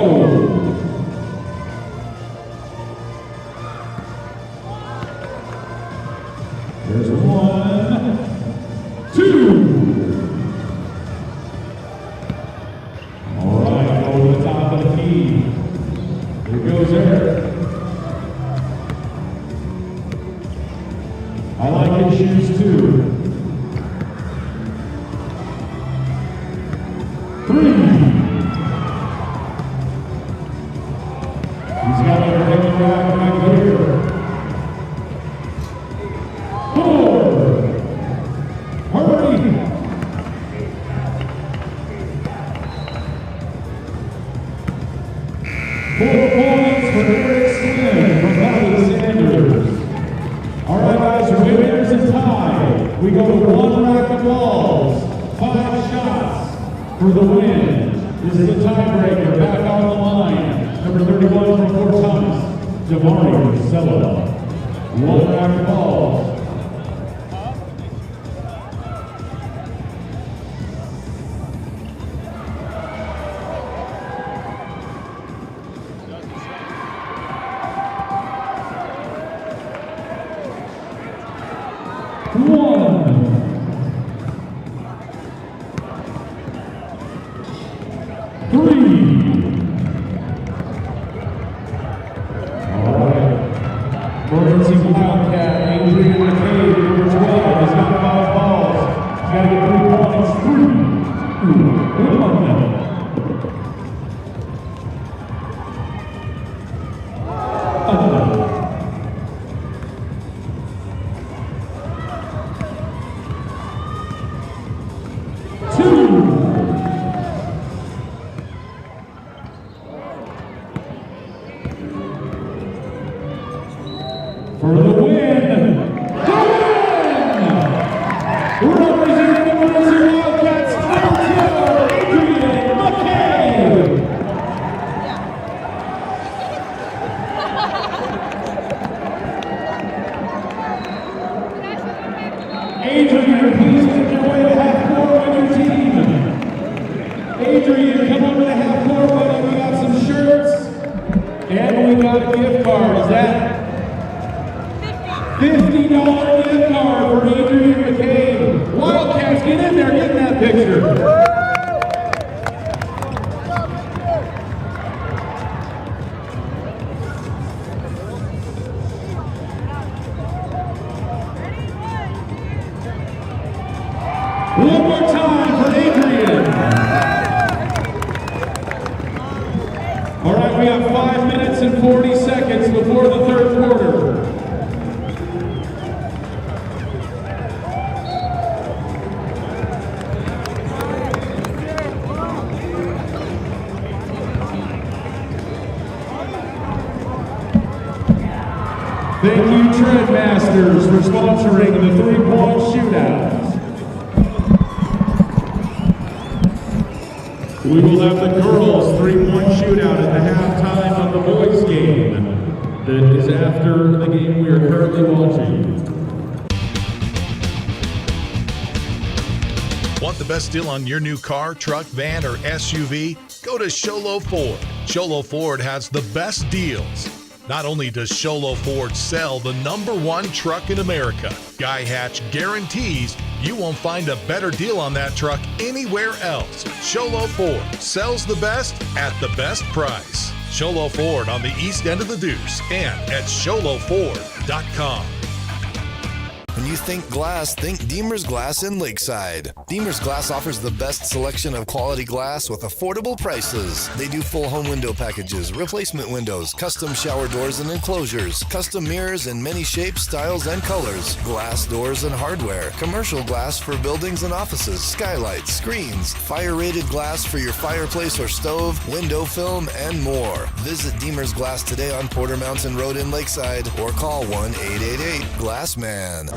There's 1, 2. All right, go to the top of the key. Here goes Eric. I like his shoes too. 3. He's got everything back here. 4. Hurry. 4 points for Eric Smith from Valley Sanders. All right, guys, winners and tie. We go to 1 rack of balls, 5 shots for the win. This is the tiebreaker. Back on the line, number 31 from Fort Thomas, Damari Sella. 1 rack of balls. Emergency Wildcat, Adrian McCabe, number 12, has got 5 balls. He's got to get 3 points. 2. For the win! Representing the Emergency Wildcats, Adrian McCabe! Adrian, please make your way to half court with your team. Adrian, come over to half court, buddy. We got some shirts and we got a gift card. Is that $50 gift card for Adrian McCabe? Wildcats, get in there, get in that picture. One more time for Adrian. All right, we have 5 minutes and 40 seconds before the third quarter. Thank you, Treadmasters, for sponsoring the 3-point shootout. We will have the girls' 3-point shootout at the halftime of the boys' game. That is after the game we are currently watching. Want the best deal on your new car, truck, van, or SUV? Go to Sholo Ford. Sholo Ford has the best deals. Not only does Sholo Ford sell the #1 truck in America, Guy Hatch guarantees you won't find a better deal on that truck anywhere else. Sholo Ford sells the best at the best price. Sholo Ford on the east end of the Deuce and at sholoford.com. When you think glass, think Deemer's Glass in Lakeside. Deemer's Glass offers the best selection of quality glass with affordable prices. They do full home window packages, replacement windows, custom shower doors and enclosures, custom mirrors in many shapes, styles, and colors, glass doors and hardware, commercial glass for buildings and offices, skylights, screens, fire-rated glass for your fireplace or stove, window film, and more. Visit Deemer's Glass today on Porter Mountain Road in Lakeside or call 1-888-GLASSMAN.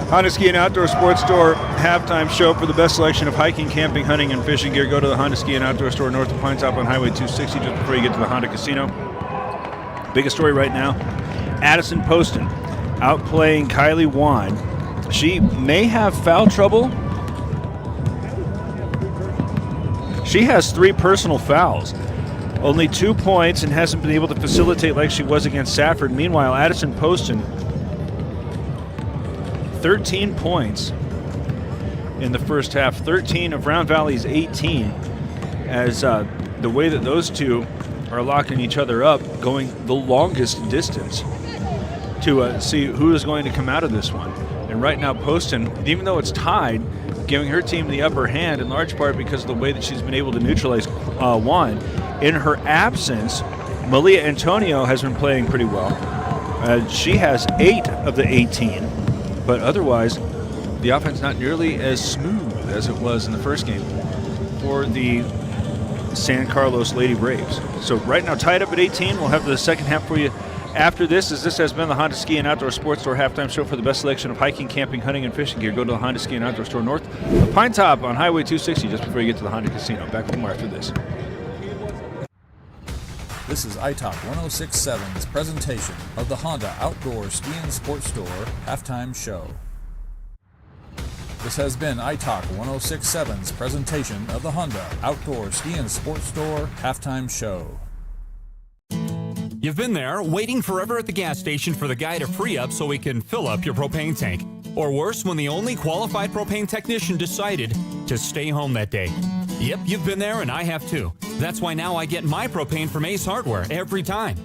Honda Ski and Outdoor Sports Store halftime show for the best selection of hiking, camping, hunting, and fishing gear. Go to the Honda Ski and Outdoor Store north of Pine Top on Highway 260 just before you get to the Honda Casino. Biggest story right now, Addison Poston outplaying Kylie Wan. She may have foul trouble. She has 3 personal fouls. Only 2 points and hasn't been able to facilitate like she was against Safford. Meanwhile, Addison Poston, 13 points in the first half, 13 of Round Valley's 18, as the way that those two are locking each other up, going the longest distance to see who is going to come out of this one. And right now, Poston, even though it's tied, giving her team the upper hand in large part because of the way that she's been able to neutralize Juan. In her absence, Malia Antonio has been playing pretty well. She has 8 of the 18, but otherwise, the offense not nearly as smooth as it was in the first game for the San Carlos Lady Braves. So right now, tied up at 18. We'll have the second half for you after this, as this has been the Honda Ski and Outdoor Sports Store halftime show for the best selection of hiking, camping, hunting, and fishing gear. Go to the Honda Ski and Outdoor Store north of Pine Top on Highway 260 just before you get to the Honda Casino. Back with more after this. This is iTalk 106.7's presentation of the Honda Outdoor Ski and Sports Store halftime show. This has been iTalk 106.7's presentation of the Honda Outdoor Ski and Sports Store halftime show. You've been there, waiting forever at the gas station for the guy to free up so he can fill up your propane tank. Or worse, when the only qualified propane technician decided to stay home that day. Yep, you've been there and I have too. That's why now I get my propane from Ace Hardware every time.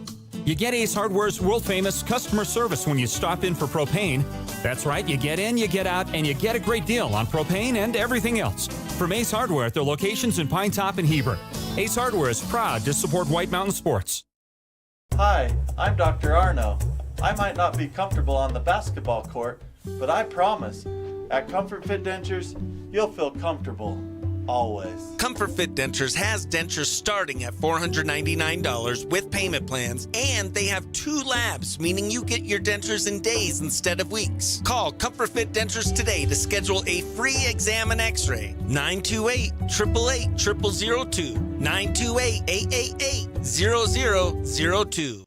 You get Ace Hardware's world-famous customer service when you stop in for propane. That's right, you get in, you get out, and you get a great deal on propane and everything else. From Ace Hardware at their locations in Pine Top and Heber. Ace Hardware is proud to support White Mountain Sports. Hi, I'm Dr. Arno. I might not be comfortable on the basketball court, but I promise, at Comfort Fit Dentures, you'll feel comfortable, always. Comfort Fit Dentures has dentures starting at $499 with payment plans, and they have 2 labs, meaning you get your dentures in days instead of weeks. Call Comfort Fit Dentures today to schedule a free exam and x-ray. 928-888-0002. 928-888-0002.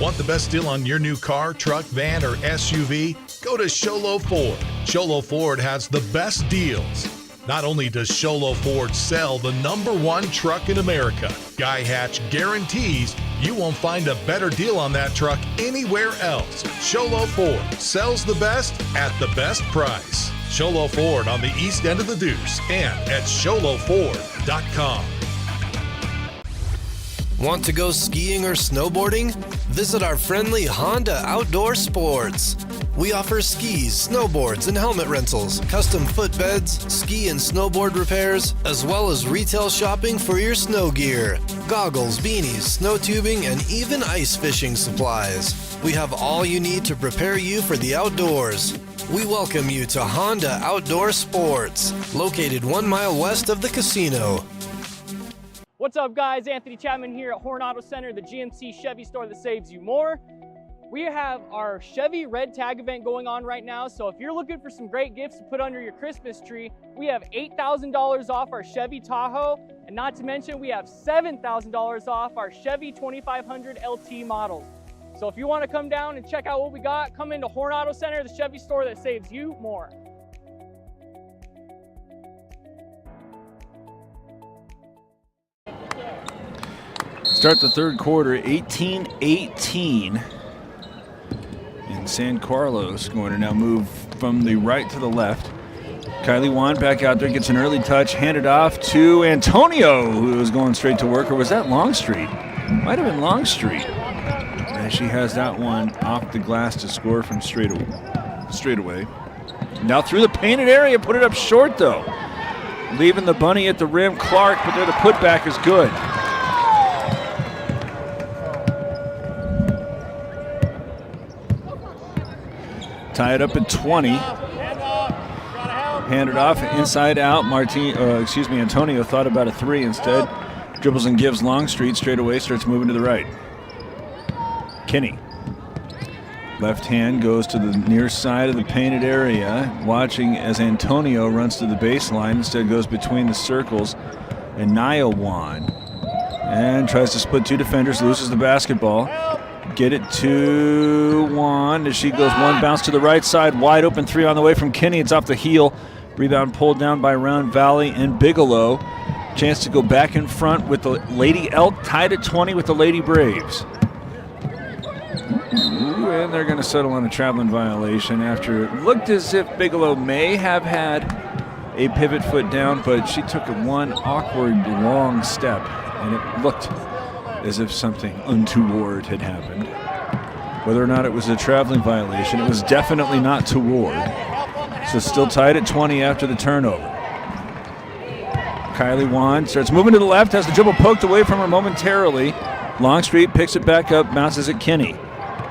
Want the best deal on your new car, truck, van, or SUV? Go to Sholo Ford. Sholo Ford has the best deals. Not only does Sholo Ford sell the #1 truck in America, Guy Hatch guarantees you won't find a better deal on that truck anywhere else. Sholo Ford sells the best at the best price. Sholo Ford on the east end of the Deuce and at sholoford.com. Want to go skiing or snowboarding? Visit our friendly Honda Outdoor Sports. We offer skis, snowboards, and helmet rentals, custom footbeds, ski and snowboard repairs, as well as retail shopping for your snow gear, goggles, beanies, snow tubing, and even ice fishing supplies. We have all you need to prepare you for the outdoors. We welcome you to Honda Outdoor Sports, located 1 mile west of the casino. What's up, guys? Anthony Chapman here at Horn Auto Center, the GMC Chevy store that saves you more. We have our Chevy Red Tag event going on right now, so if you're looking for some great gifts to put under your Christmas tree, we have $8,000 off our Chevy Tahoe, and not to mention we have $7,000 off our Chevy 2500 LT models. So if you want to come down and check out what we got, come into Horn Auto Center, the Chevy store that saves you more. Start the third quarter, 18-18. And San Carlos going to now move from the right to the left. Kylie Wan back out there, gets an early touch, handed off to Antonio, who was going straight to work. Or was that Longstreet? Might have been Longstreet. And she has that one off the glass to score from straight away. Now through the painted area, put it up short though. Leaving the bunny at the rim, Clark, but there the putback is good. Tie it up at 20. Handed off inside out. Antonio thought about a 3 instead. Dribbles and gives Longstreet straight away, starts moving to the right. Kinney. Left hand goes to the near side of the painted area, watching as Antonio runs to the baseline. Instead goes between the circles. And Nia Wan. And tries to split 2 defenders, loses the basketball. Get it to Wan as she goes 1 bounce to the right side. Wide open 3 on the way from Kinney. It's off the heel. Rebound pulled down by Round Valley and Bigelow. Chance to go back in front with the Lady Elk, tied at 20 with the Lady Braves. Ooh, and they're going to settle on a traveling violation after it looked as if Bigelow may have had a pivot foot down, but she took one awkward long step, and it looked as if something untoward had happened. Whether or not it was a traveling violation, it was definitely not toward. So still tied at 20 after the turnover. Kylie Wan starts moving to the left, has the dribble poked away from her momentarily. Longstreet picks it back up, bounces at Kinney.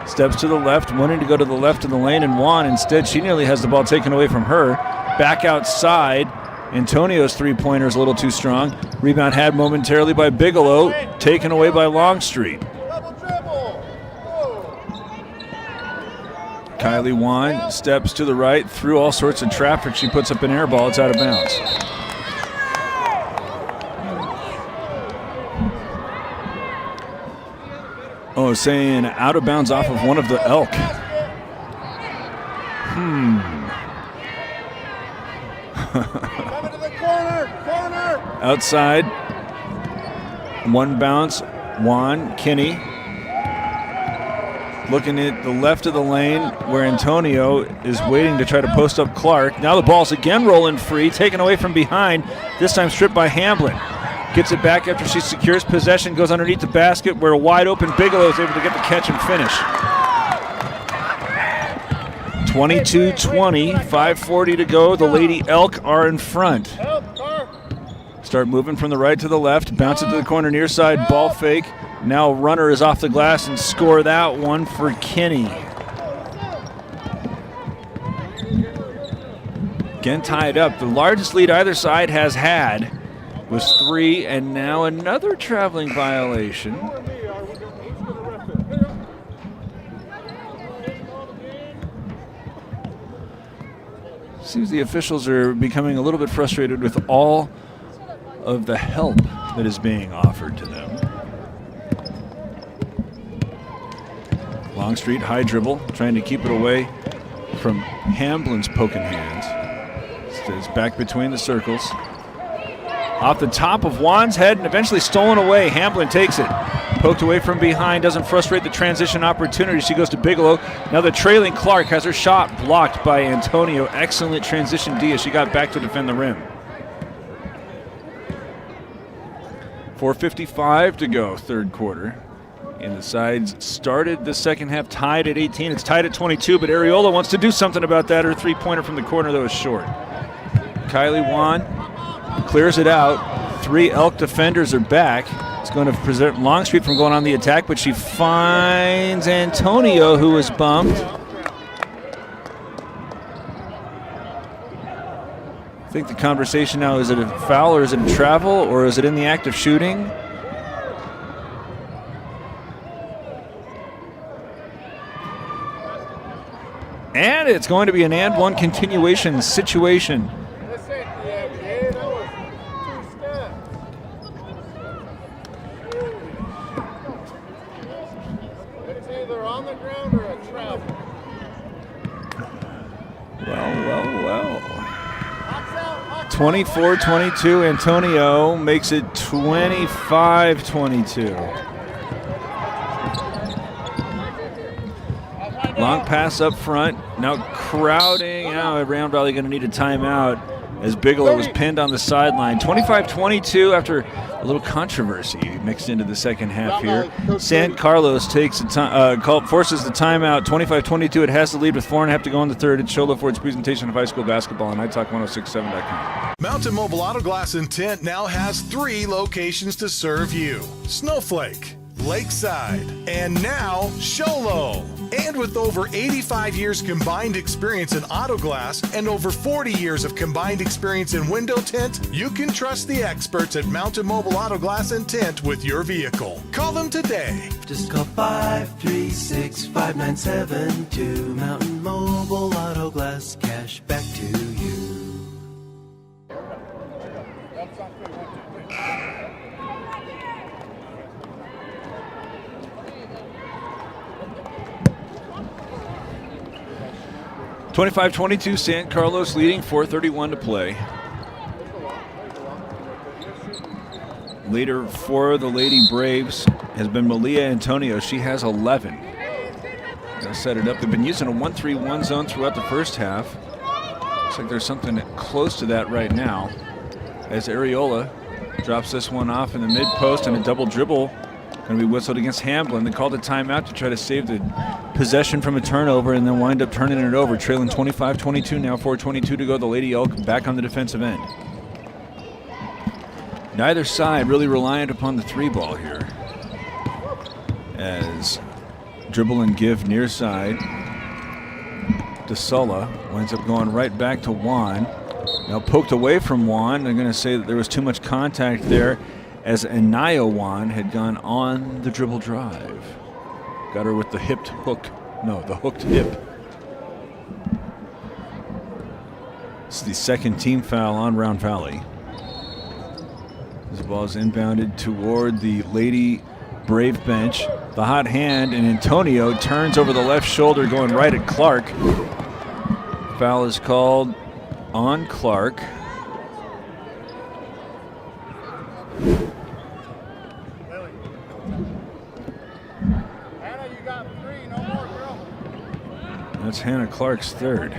Steps to the left, wanting to go to the left of the lane, and Wan instead, she nearly has the ball taken away from her. Back outside. Antonio's three-pointer is a little too strong. Rebound had momentarily by Bigelow, taken away by Longstreet. Kylie Wan steps to the right, through all sorts of traffic. She puts up an air ball. It's out of bounds. Oh, saying out of bounds off of one of the Elk. Outside, One bounce, Juan Kinney looking at the left of the lane where Antonio is waiting to try to post up Clark. Now the ball's again rolling free, taken away from behind, this time stripped by Hamblin. Gets it back after she secures possession, goes underneath the basket where a wide open Bigelow is able to get the catch and finish. 22-20, 5:40 to go. The Lady Elk are in front. Start moving from the right to the left, bounce it to the corner near side, ball fake. Now runner is off the glass and score that one for Kinney. Again tied up. The largest lead either side has had was 3, and now another traveling violation. Seems the officials are becoming a little bit frustrated with all of the help that is being offered to them. Longstreet, high dribble, trying to keep it away from Hamblin's poking hands. Stays back between the circles. Off the top of Juan's head and eventually stolen away. Hamblin takes it. Poked away from behind, doesn't frustrate the transition opportunity. She goes to Bigelow. Now the trailing Clark has her shot blocked by Antonio. Excellent transition D as she got back to defend the rim. 4:55 to go, third quarter. And the sides started the second half tied at 18. It's tied at 22, but Areola wants to do something about that. Her three-pointer from the corner, though, is short. Kylie Juan clears it out. 3 Elk defenders are back. It's going to prevent Longstreet from going on the attack, but she finds Antonio, who is bumped. I think the conversation now, is it a foul or is it a travel or is it in the act of shooting? And it's going to be an and one continuation situation. It's either on the ground or a travel. Well. 24-22, Antonio makes it 25-22. Long pass up front, now crowding. Now Round Valley going to need a timeout as Bigelow was pinned on the sideline. 25-22 after a little controversy mixed into the second half here. San Carlos takes forces the timeout. 25-22, it has the lead with 4.5 to go in the third. It's Sholo Ford's presentation of high school basketball on iTalk1067.com. Mountain Mobile Auto Glass and Tint now has 3 locations to serve you: Snowflake, Lakeside, and now Sholo. And with over 85 years combined experience in auto glass and over 40 years of combined experience in window tint, you can trust the experts at Mountain Mobile Auto Glass and Tint with your vehicle. Call them today. Just call 536-5972. Mountain Mobile Auto Glass, cash back to you. 25-22, San Carlos leading, 4:31 to play. Leader for the Lady Braves has been Malia Antonio. She has 11. Gonna set it up. They've been using a 1-3-1 zone throughout the first half. Looks like there's something close to that right now, as Areola drops this one off in the mid post and a double dribble. Going to be whistled against Hamblin. They called a timeout to try to save the possession from a turnover and then wind up turning it over. Trailing 25-22 now, 4:22 to go. The Lady Elk back on the defensive end. Neither side really reliant upon the 3-ball here, as dribble and give near side. DeSulla winds up going right back to Juan. Now poked away from Juan. They're going to say that there was too much contact there, as Anaya Juan had gone on the dribble drive. Got her with the hooked hip. It's the second team foul on Round Valley. This ball is inbounded toward the Lady Brave bench. The hot hand, and Antonio turns over the left shoulder going right at Clark. Foul is called on Clark. got 3, no more, girl. That's Hannah Clark's third.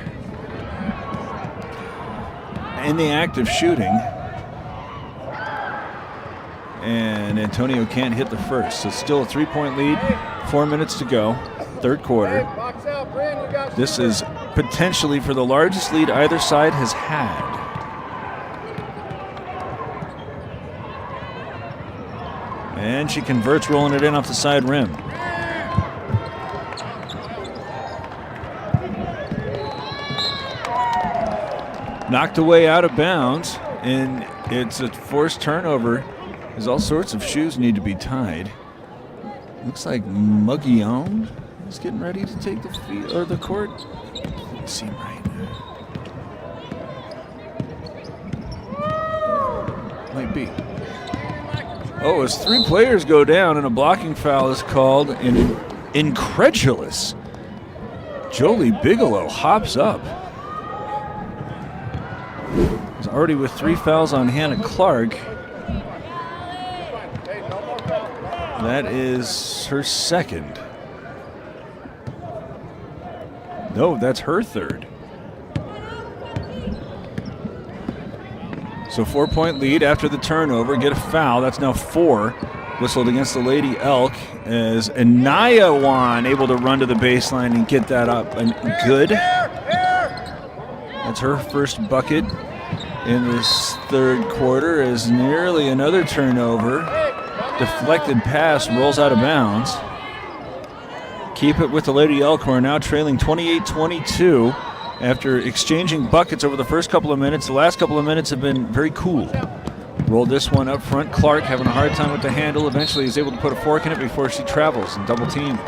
In the act of shooting, and Antonio can't hit the first. So still a 3-point lead, 4 minutes to go, third quarter. Box out, Bryn, you got This is potentially for the largest lead either side has had. And she converts, rolling it in off the side rim. Knocked away out of bounds, and it's a forced turnover, as all sorts of shoes need to be tied. Looks like Mugion is getting ready to take the field or the court. Doesn't seem right. Might be. Oh, as 3 players go down and a blocking foul is called, and incredulous Jolie Bigelow hops up. He's already with 3 fouls on Hannah Clark. That is her second. No, that's her third. So 4-point lead after the turnover. Get a foul. That's now 4. Whistled against the Lady Elk as Anaya Wan able to run to the baseline and get that up. And good. That's her first bucket in this third quarter, as nearly another turnover. Deflected pass rolls out of bounds. Keep it with the Lady Elk, who are now trailing 28-22 after exchanging buckets over the first couple of minutes. The last couple of minutes have been very cool. Rolled this one up front. Clark having a hard time with the handle. Eventually is able to put a fork in it before she travels and double team.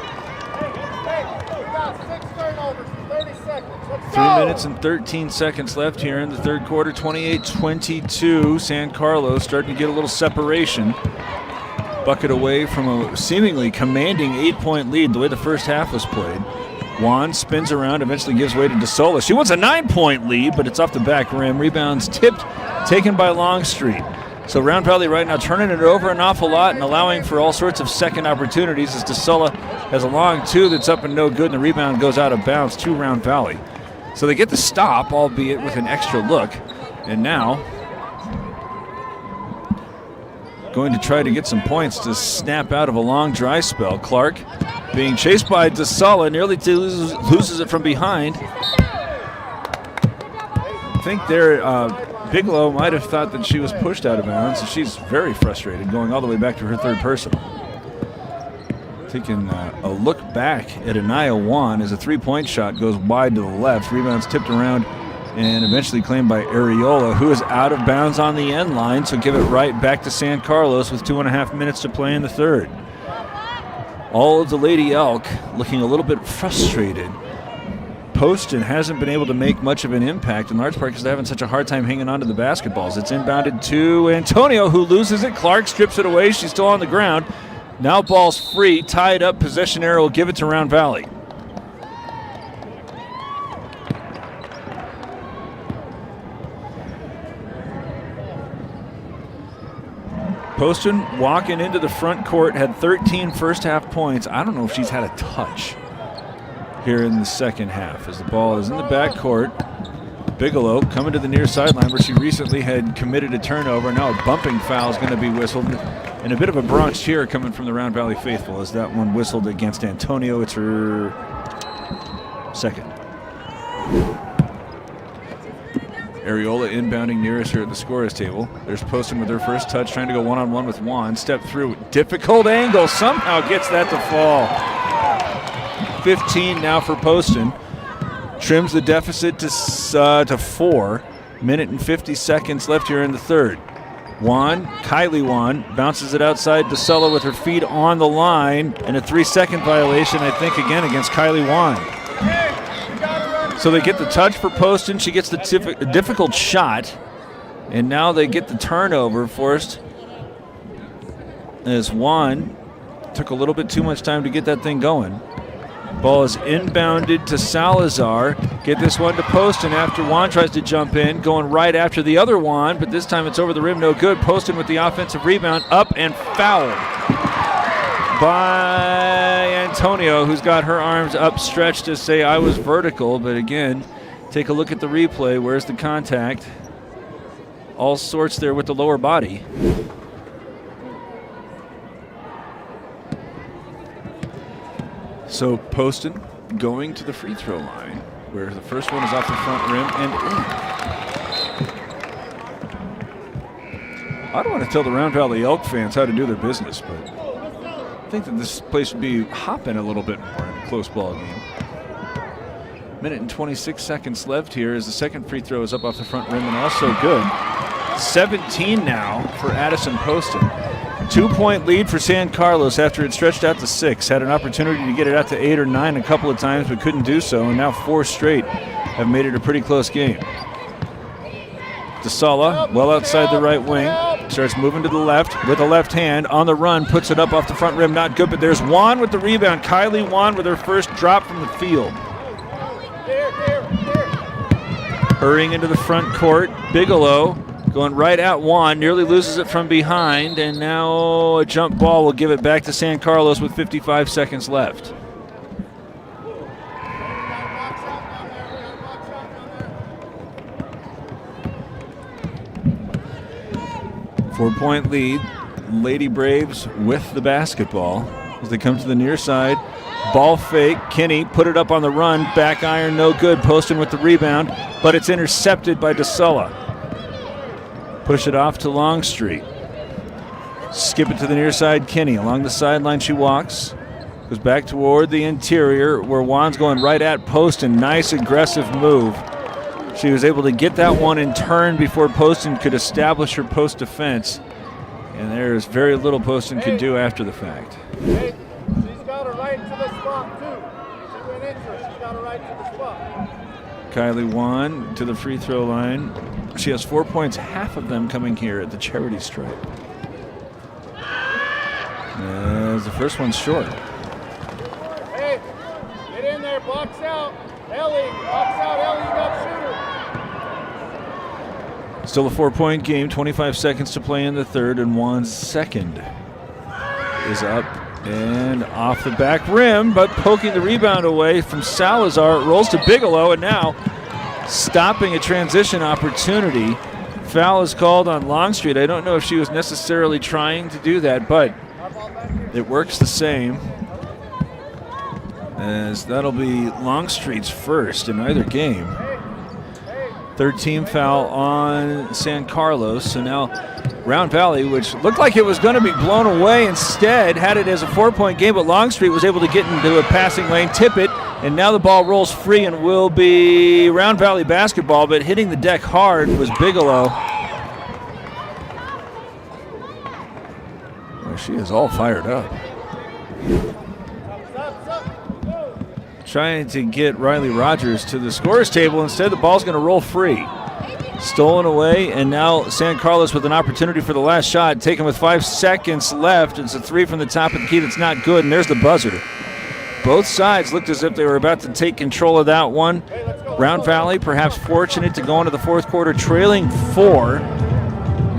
3 minutes and 13 seconds left here in the third quarter. 28-22. San Carlos starting to get a little separation. Bucket away from a seemingly commanding 8-point lead the way the first half was played. Juan spins around, eventually gives way to DeSola. She wants a 9-point lead, but it's off the back rim. Rebounds tipped, taken by Longstreet. So Round Valley right now turning it over an awful lot and allowing for all sorts of second opportunities, as DeSola has a long 2 that's up and no good, and the rebound goes out of bounds to Round Valley. So they get the stop, albeit with an extra look. And now going to try to get some points to snap out of a long dry spell. Clark being chased by DeSola, nearly loses it from behind. I think there, Bigelow might have thought that she was pushed out of bounds, so she's very frustrated, going all the way back to her third personal. Taking a look back at Anaya Wan as a 3-point shot goes wide to the left. Rebounds tipped around and eventually claimed by Areola, who is out of bounds on the end line, so give it right back to San Carlos with 2.5 minutes to play in the third. All of the Lady Elk looking a little bit frustrated. Poston hasn't been able to make much of an impact, in large part because they're having such a hard time hanging on to the basketballs. It's inbounded to Antonio, who loses it. Clark strips it away. She's still on the ground. Now ball's free, tied up. Possession arrow will give it to Round Valley. Poston walking into the front court, had 13 first half points. I don't know if she's had a touch here in the second half, as the ball is in the back court. Bigelow coming to the near sideline where she recently had committed a turnover. Now a bumping foul is going to be whistled, and a bit of a Bronx cheer coming from the Round Valley faithful as that one whistled against Antonio. It's her second. Areola inbounding nearest her at the scorer's table. There's Poston with her first touch, trying to go one-on-one with Juan. Step through, difficult angle, somehow gets that to fall. 15 now for Poston. Trims the deficit to 4. Minute and 50 seconds left here in the third. Kylie Wan bounces it outside DeSola with her feet on the line, and a 3-second violation, I think, again against Kylie Wan. So they get the touch for Poston. She gets the difficult shot, and now they get the turnover forced as Juan took a little bit too much time to get that thing going. Ball is inbounded to Salazar. Get this one to Poston after Juan tries to jump in, going right after the other Juan, but this time it's over the rim, no good. Poston with the offensive rebound, up and fouled by Antonio, who's got her arms upstretched to say I was vertical. But again, take a look at the replay. Where's the contact? All sorts there with the lower body. So Poston going to the free throw line, where the first one is off the front rim and in. I don't want to tell the Round Valley Elk fans how to do their business, but I think that this place would be hopping a little bit more in a close ball game. Minute and 26 seconds left here as the second free throw is up off the front rim and also good. 17 now for Addison Poston. 2-point lead for San Carlos after it stretched out to 6. Had an opportunity to get it out to 8 or 9 a couple of times, but couldn't do so. And now 4 straight have made it a pretty close game. DeSala, well outside the right wing, starts moving to the left with the left hand on the run, puts it up off the front rim, not good, but there's Juan with the rebound. Kylie Juan with her first drop from the field. Hurrying into the front court, Bigelow going right at Juan, nearly loses it from behind, and now a jump ball will give it back to San Carlos with 55 seconds left. Four-point lead. Lady Braves with the basketball as they come to the near side. Ball fake. Kinney put it up on the run. Back iron, no good. Poston with the rebound, but it's intercepted by DeSala. Push it off to Longstreet. Skip it to the near side. Kinney along the sideline. She walks. Goes back toward the interior where Juan's going right at Poston. Nice aggressive move. She was able to get that one in turn before Poston could establish her post defense. And there's very little Poston could do after the fact. Hey, she's got her right to the spot, too. She went into it. She's got her right to the spot. Kylie Juan to the free throw line. She has 4 points, half of them coming here at the charity stripe. As the first one's short. Hey, get in there, box out. Ellie, box out, Ellie, you got shooter. Still a 4-point game, 25 seconds to play in the third, and Juan's second is up and off the back rim, but poking the rebound away from Salazar. It rolls to Bigelow, and now stopping a transition opportunity. Foul is called on Longstreet. I don't know if she was necessarily trying to do that, but it works the same, as that'll be Longstreet's first in either game. Third team foul on San Carlos. So now Round Valley, which looked like it was going to be blown away, instead had it as a 4-point game, but Longstreet was able to get into a passing lane, tip it, and now the ball rolls free and will be Round Valley basketball, but hitting the deck hard was Bigelow. Well, she is all fired up. Trying to get Riley Rogers to the scorer's table. Instead, the ball's going to roll free. Stolen away, and now San Carlos with an opportunity for the last shot, taken with 5 seconds left. It's a three from the top of the key that's not good, and there's the buzzer. Both sides looked as if they were about to take control of that one. Round Valley perhaps fortunate to go into the fourth quarter trailing 4.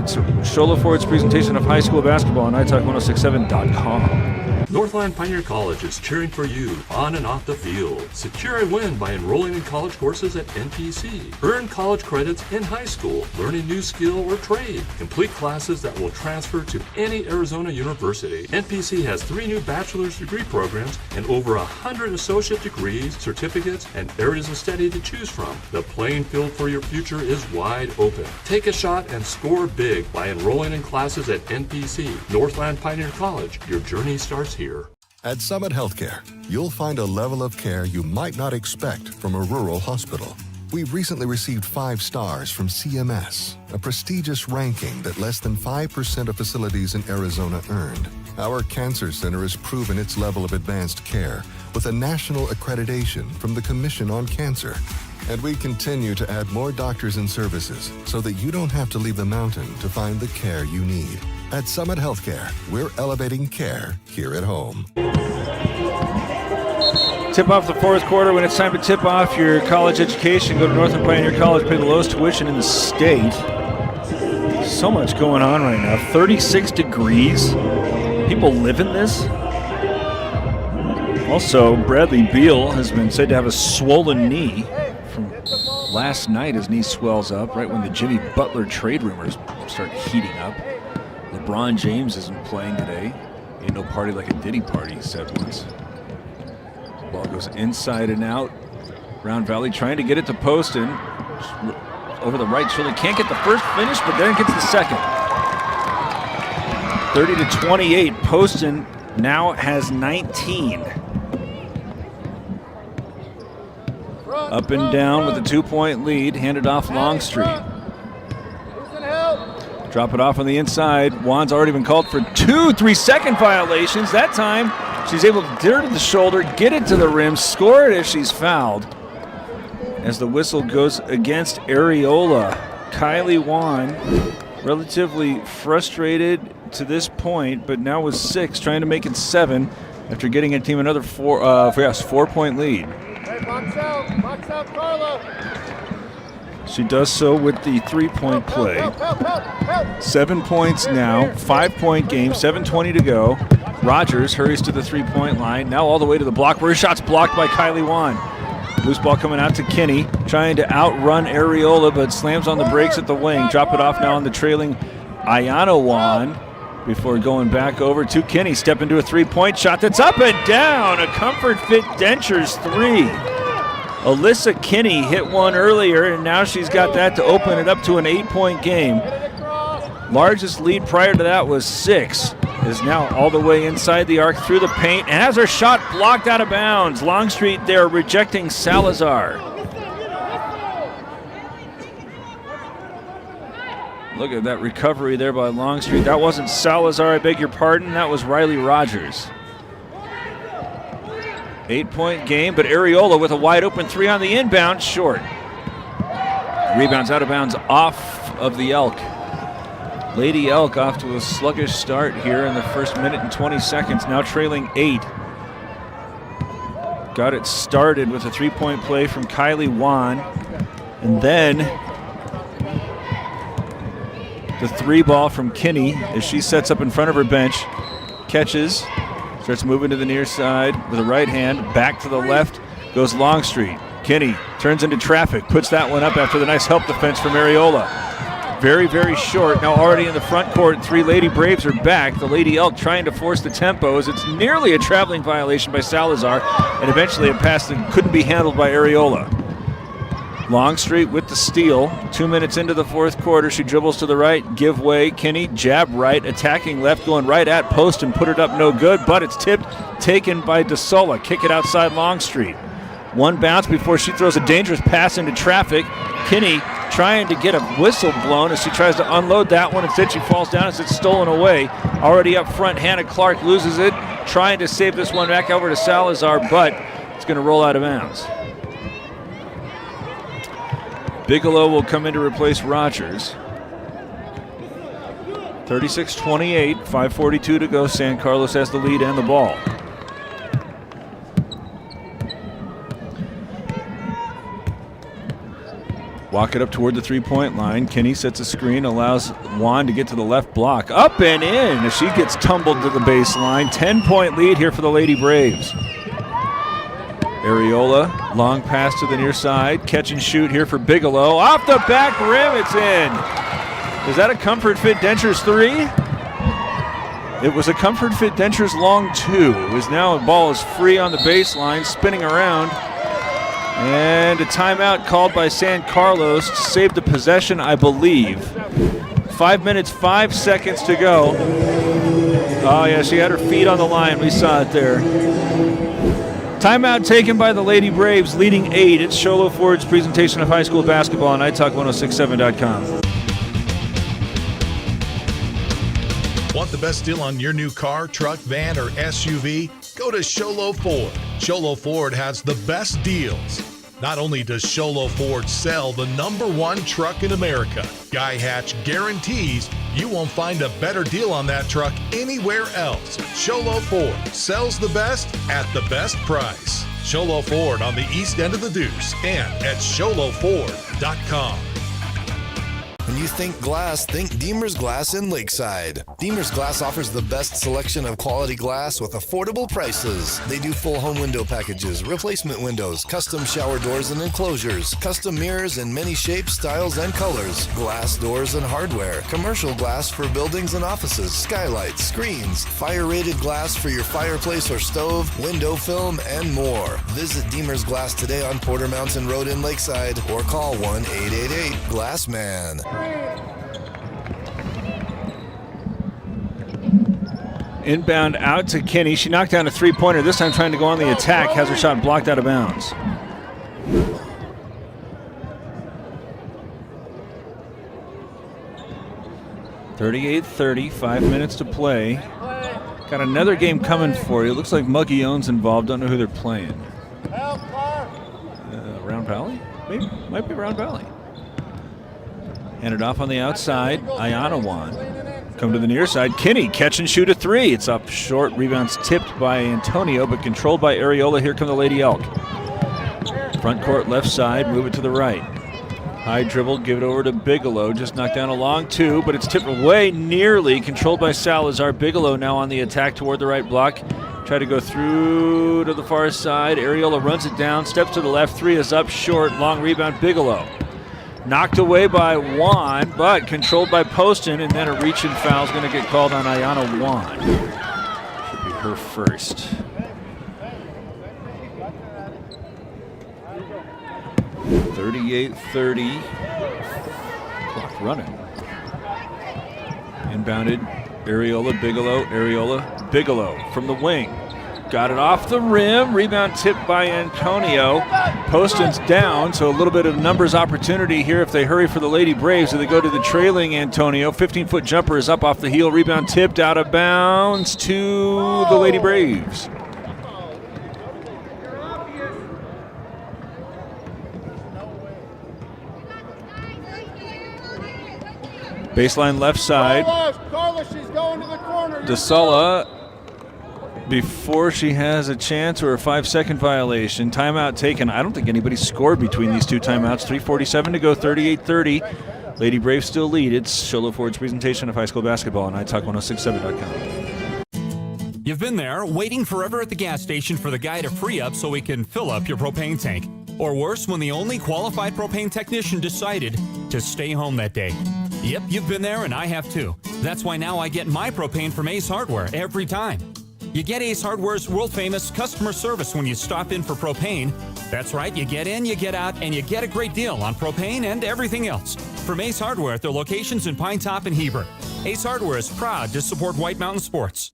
It's Shola Ford's presentation of high school basketball on italk1067.com. Northland Pioneer College is cheering for you on and off the field. Secure a win by enrolling in college courses at NPC. Earn college credits in high school, learn a new skill or trade. Complete classes that will transfer to any Arizona university. NPC has 3 new bachelor's degree programs and over 100 associate degrees, certificates, and areas of study to choose from. The playing field for your future is wide open. Take a shot and score big by enrolling in classes at NPC. Northland Pioneer College. Your journey starts here. At Summit Healthcare, you'll find a level of care you might not expect from a rural hospital. We've recently received 5 stars from CMS, a prestigious ranking that less than 5% of facilities in Arizona earned. Our cancer center has proven its level of advanced care with a national accreditation from the Commission on Cancer. And we continue to add more doctors and services so that you don't have to leave the mountain to find the care you need. At Summit Healthcare, we're elevating care here at home. Tip off the fourth quarter. When it's time to tip off your college education, go to Northland Pioneer College, pay the lowest tuition in the state. So much going on right now. 36 degrees. People live in this. Also, Bradley Beal has been said to have a swollen knee from last night. His knee swells up right when the Jimmy Butler trade rumors start heating up. LeBron James isn't playing today. Ain't no party like a Diddy party, he said once. Ball goes inside and out. Round Valley trying to get it to Poston. Over the right shoulder. Can't get the first finish, but then gets the second. 30-28. Poston now has 19. Up and down with a 2-point lead. Handed off Longstreet. Drop it off on the inside. Juan's already been called for 2 3-second violations. That time, she's able to dare to the shoulder, get it to the rim, score it if she's fouled. As the whistle goes against Areola. Kylie Juan, relatively frustrated to this point, but now with 6, trying to make it 7 after getting a team another 4-point lead. Hey, box out, Carla. She does so with the 3-point play. 7 points now, 5-point game, 7:20 to go. Rogers hurries to the 3-point line, now all the way to the block where his shot's blocked by Kylie Juan. Loose ball coming out to Kinney, trying to outrun Areola, but slams on the brakes at the wing. Drop it off now on the trailing Ayana Juan before going back over to Kinney. Step into a 3-point shot that's up and down. A Comfort Fit Dentures 3. Alyssa Kinney hit one earlier, and now she's got that to open it up to an 8-point game. Largest lead prior to that was 6. Is now all the way inside the arc through the paint and has her shot blocked out of bounds. Longstreet there rejecting Salazar. Look at that recovery there by Longstreet. That wasn't Salazar, I beg your pardon. That was Riley Rogers. 8-point game, but Areola with a wide open 3 on the inbound, short. Rebounds out of bounds off of the Elk. Lady Elk off to a sluggish start here in the first minute and 20 seconds, now trailing 8. Got it started with a 3-point play from Kylie Juan, and then the 3 ball from Kinney as she sets up in front of her bench, catches, starts moving to the near side with a right hand, back to the left, goes Longstreet. Kinney turns into traffic, puts that one up after the nice help defense from Areola. Very, very short. Now already in the front court, 3 Lady Braves are back. The Lady Elk trying to force the tempo as it's nearly a traveling violation by Salazar, and eventually a pass that couldn't be handled by Areola. Longstreet with the steal. 2 minutes into the fourth quarter, she dribbles to the right, give way. Kinney, jab right, attacking left, going right at post and put it up no good, but it's tipped, taken by DeSola. Kick it outside Longstreet. 1 bounce before she throws a dangerous pass into traffic. Kinney trying to get a whistle blown as she tries to unload that one. Instead, she falls down as it's stolen away. Already up front, Hannah Clark loses it, trying to save this one back over to Salazar, but it's going to roll out of bounds. Bigelow will come in to replace Rogers. 36-28, 5:42 to go. San Carlos has the lead and the ball. Walk it up toward the 3-point line. Kinney sets a screen, allows Juan to get to the left block. Up and in as she gets tumbled to the baseline. 10-point lead here for the Lady Braves. Areola, long pass to the near side. Catch and shoot here for Bigelow. Off the back rim, it's in. Is that a Comfort Fit Dentures 3? It was a Comfort Fit Dentures long 2. It is now the ball is free on the baseline, spinning around. And a timeout called by San Carlos to save the possession, I believe. 5 minutes, 5 seconds to go. Oh, yeah, she had her feet on the line. We saw it there. Timeout taken by the Lady Braves, leading 8. It's Sholo Ford's presentation of high school basketball on iTalk1067.com. Want the best deal on your new car, truck, van, or SUV? Go to Sholo Ford. Sholo Ford has the best deals. Not only does Sholo Ford sell the #1 truck in America, Guy Hatch guarantees you won't find a better deal on that truck anywhere else. Sholo Ford sells the best at the best price. Sholo Ford on the east end of the Deuce and at SholoFord.com. When you think glass, think Deemer's Glass in Lakeside. Deemer's Glass offers the best selection of quality glass with affordable prices. They do full home window packages, replacement windows, custom shower doors and enclosures, custom mirrors in many shapes, styles, and colors, glass doors and hardware, commercial glass for buildings and offices, skylights, screens, fire-rated glass for your fireplace or stove, window film, and more. Visit Deemer's Glass today on Porter Mountain Road in Lakeside or call 1-888-GLASSMAN. Inbound out to Kinney. She knocked down a three-pointer, this time trying to go on the attack, has her shot blocked out of bounds. .38-30, 5 minutes to play. Got another game coming for you. Looks like Muggy Owens involved. Don't know who they're playing. Round Valley? Maybe. Might be Round Valley. Handed off on the outside. Ayana Wan. Come to the near side. Kinney, catch and shoot a three. It's up short. Rebounds tipped by Antonio, but controlled by Areola. Here come the Lady Elk. Front court left side. Move it to the right. High dribble, give it over to Bigelow. Just knocked down a long two, but it's tipped away nearly. Controlled by Salazar. Bigelow now on the attack toward the right block. Try to go through to the far side. Areola runs it down, steps to the left. Three is up short. Long rebound, Bigelow. Knocked away by Juan, but controlled by Poston, and then a reach and foul is going to get called on Ayana Juan. Should be her first. .38-30. Clock running. Inbounded. Areola, Bigelow, Areola, Bigelow from the wing. Got it off the rim. Rebound tipped by Antonio. Poston's down, so a little bit of numbers opportunity here if they hurry for the Lady Braves. So they go to the trailing Antonio. 15-foot jumper is up off the heel. Rebound tipped out of bounds to the Lady Braves. Baseline left side. Carlos, she's going to the corner. DeSulla, before she has a chance or a 5-second violation. Timeout taken. I don't think anybody scored between these two timeouts. 3:47 to go, 38-30. Lady Braves still lead. It's Sholo Ford's presentation of high school basketball on iTalk1067.com. You've been there, waiting forever at the gas station for the guy to free up so he can fill up your propane tank. Or worse, when the only qualified propane technician decided to stay home that day. Yep, you've been there and I have too. That's why now I get my propane from Ace Hardware every time. You get Ace Hardware's world-famous customer service when you stop in for propane. That's right, you get in, you get out, and you get a great deal on propane and everything else. From Ace Hardware at their locations in Pine Top and Heber. Ace Hardware is proud to support White Mountain Sports.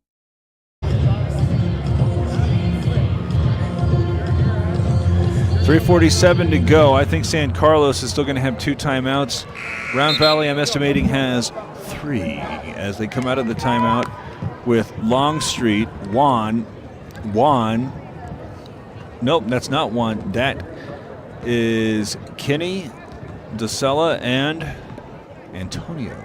3:47 to go. I think San Carlos is still going to have two timeouts. Round Valley, I'm estimating, has three as they come out of the timeout with Longstreet, Juan. Nope, that's not Juan. That is Kinney, DeSulla, and Antonio.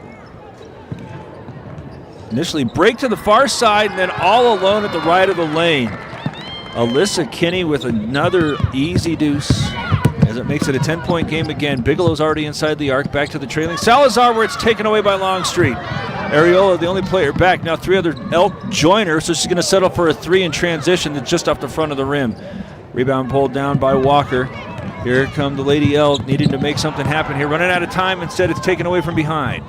Initially break to the far side and then all alone at the right of the lane. Alyssa Kinney with another easy deuce as it makes it a 10-point game again. Bigelow's already inside the arc, back to the trailing Salazar, where it's taken away by Longstreet. Areola, the only player back. Now three other Elk join her, so she's going to settle for a three in transition that's just off the front of the rim. Rebound pulled down by Walker. Here come the Lady Elk, needing to make something happen here. Running out of time, instead it's taken away from behind.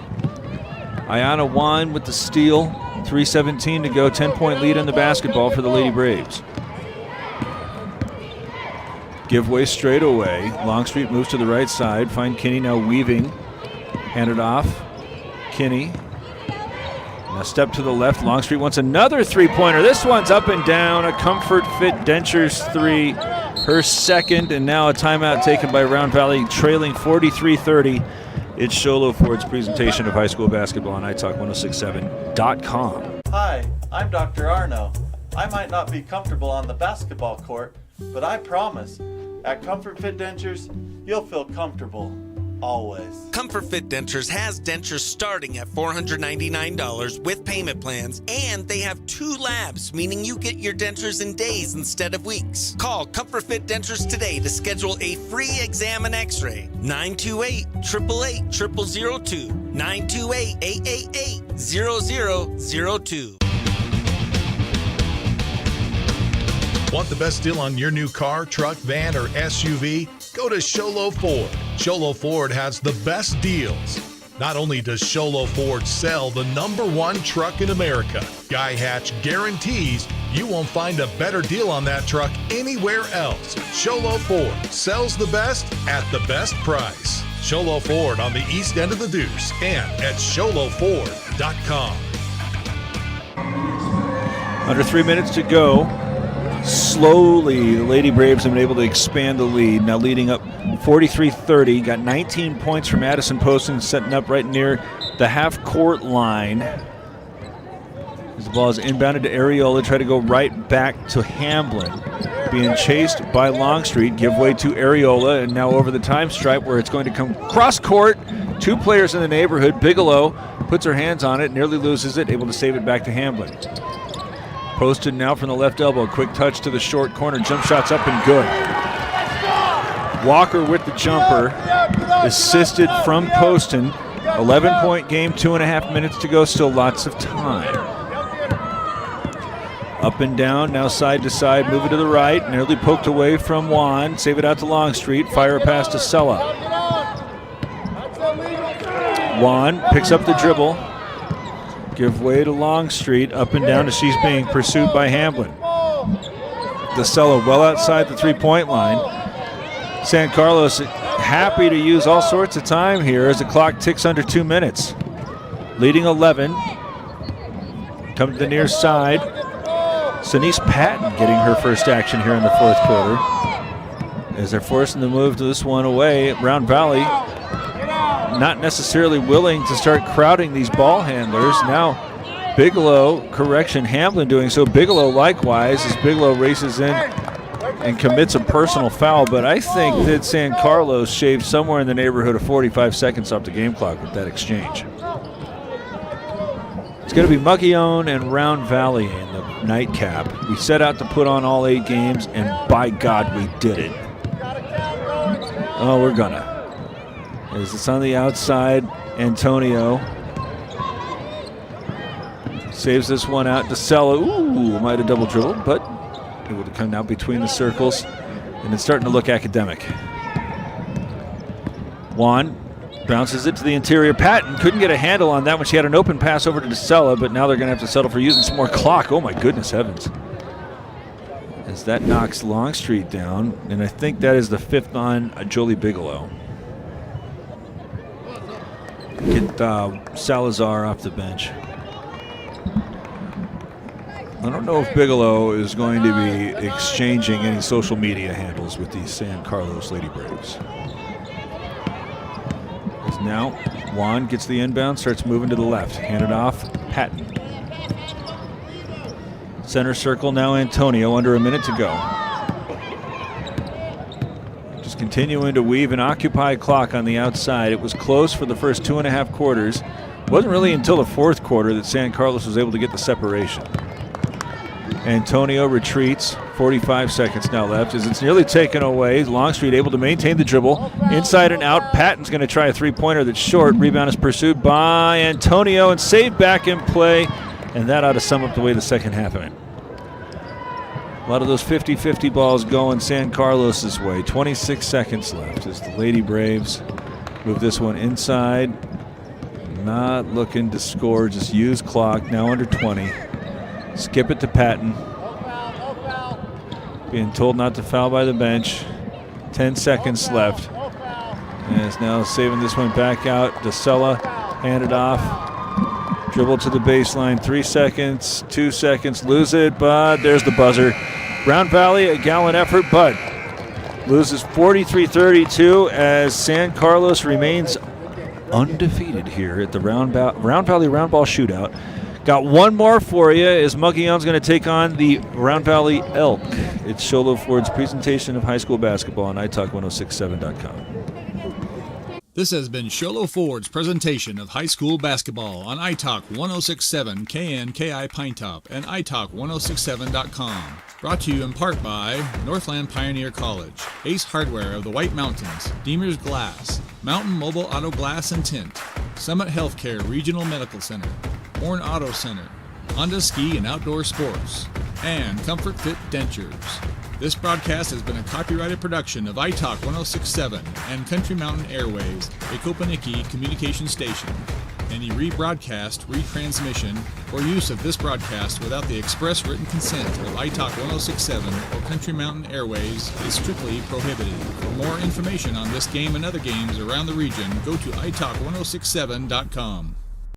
Ayana Wan with the steal. 3:17 to go, 10-point lead on the basketball for the Lady Braves. Give way straight away. Longstreet moves to the right side. Find Kinney now weaving. Handed off. Kinney. Now step to the left. Longstreet wants another three-pointer. This one's up and down. A Comfort Fit Dentures three. Her second, and now a timeout taken by Round Valley, trailing 43-30. It's Sholo Ford's presentation of high school basketball on iTalk1067.com. Hi, I'm Dr. Arno. I might not be comfortable on the basketball court, but I promise, at Comfort Fit Dentures, you'll feel comfortable, always. Comfort Fit Dentures has dentures starting at $499 with payment plans, and they have 2 labs, meaning you get your dentures in days instead of weeks. Call Comfort Fit Dentures today to schedule a free exam and x-ray. 928-888-0002. 928-888-0002. Want the best deal on your new car, truck, van, or SUV? Go to Sholo Ford. Sholo Ford has the best deals. Not only does Sholo Ford sell the #1 truck in America, Guy Hatch guarantees you won't find a better deal on that truck anywhere else. Sholo Ford sells the best at the best price. Sholo Ford on the east end of the Deuce and at sholoford.com. Under 3 minutes to go. Slowly, the Lady Braves have been able to expand the lead. Now leading up 43-30. Got 19 points from Addison Poston, setting up right near the half-court line. As the ball is inbounded to Areola, try to go right back to Hamblin. Being chased by Longstreet, give way to Areola, and now over the time stripe where it's going to come cross-court. 2 players in the neighborhood. Bigelow puts her hands on it, nearly loses it, able to save it back to Hamblin. Posted now from the left elbow. Quick touch to the short corner. Jump shot's up and good. Walker with the jumper. Assisted from Poston. 11-point game, 2.5 minutes to go. Still lots of time. Up and down, now side to side. Move it to the right. Nearly poked away from Juan. Save it out to Longstreet. Fire a pass to Sella. Juan picks up the dribble. Give way to Longstreet, up and down as she's being pursued by Hamblin. DeSella well outside the three-point line. San Carlos happy to use all sorts of time here as the clock ticks under 2 minutes. Leading 11. Come to the near side. Denise Patton getting her first action here in the fourth quarter. As they're forcing the move to this one away, Round Valley not necessarily willing to start crowding these ball handlers. Now Bigelow, Hamblin doing so. Bigelow likewise as Bigelow races in and commits a personal foul, but I think that San Carlos shaved somewhere in the neighborhood of 45 seconds off the game clock with that exchange. It's going to be Muckione and Round Valley in the nightcap. We set out to put on all 8 games, and by God, we did it. Oh, we're gonna. As it's on the outside, Antonio saves this one out. DeSella, ooh, might have double dribbled, but it would have come out between the circles, and it's starting to look academic. Juan bounces it to the interior. Patton couldn't get a handle on that when she had an open pass over to DeSella, but now they're going to have to settle for using some more clock. Oh my goodness heavens. As that knocks Longstreet down, and I think that is the 5th on Jolie Bigelow. Get Salazar off the bench. I don't know if Bigelow is going to be exchanging any social media handles with these San Carlos Lady Braves. As now Juan gets the inbound, starts moving to the left. Handed off, Patton. Center circle now Antonio, under a minute to go. Just continuing to weave and occupy clock on the outside. It was close for the first 2.5 quarters. It wasn't really until the fourth quarter that San Carlos was able to get the separation. Antonio retreats, 45 seconds now left as it's nearly taken away. Longstreet able to maintain the dribble, inside and out. Patton's going to try a three-pointer that's short. Rebound is pursued by Antonio and saved back in play, and that ought to sum up the way the second half went. A lot of those 50-50 balls going San Carlos's way. 26 seconds left as the Lady Braves move this one inside. Not looking to score, just use clock. Now under 20. Skip it to Patton. Being told not to foul by the bench. 10 seconds left. And is now saving this one back out. DeSella handed off. Dribble to the baseline. 3 seconds, 2 seconds. Lose it, but there's the buzzer. Round Valley, a gallant effort, but loses 43-32 as San Carlos remains undefeated here at the Round Valley Roundball Shootout. Got one more for you as Muckione's going to take on the Round Valley Elk. It's Sholo Ford's presentation of high school basketball on italk1067.com. This has been Sholo Ford's presentation of high school basketball on iTalk 1067 KNKI Pinetop and italk1067.com. Brought to you in part by Northland Pioneer College, Ace Hardware of the White Mountains, Deemer's Glass, Mountain Mobile Auto Glass and Tint, Summit Healthcare Regional Medical Center, Horn Auto Center, Honda Ski and Outdoor Sports, and Comfort Fit Dentures. This broadcast has been a copyrighted production of iTalk 1067 and Country Mountain Airways, a Kopaniki communication station. Any rebroadcast, retransmission, or use of this broadcast without the express written consent of iTalk 1067 or Country Mountain Airways is strictly prohibited. For more information on this game and other games around the region, go to iTalk1067.com.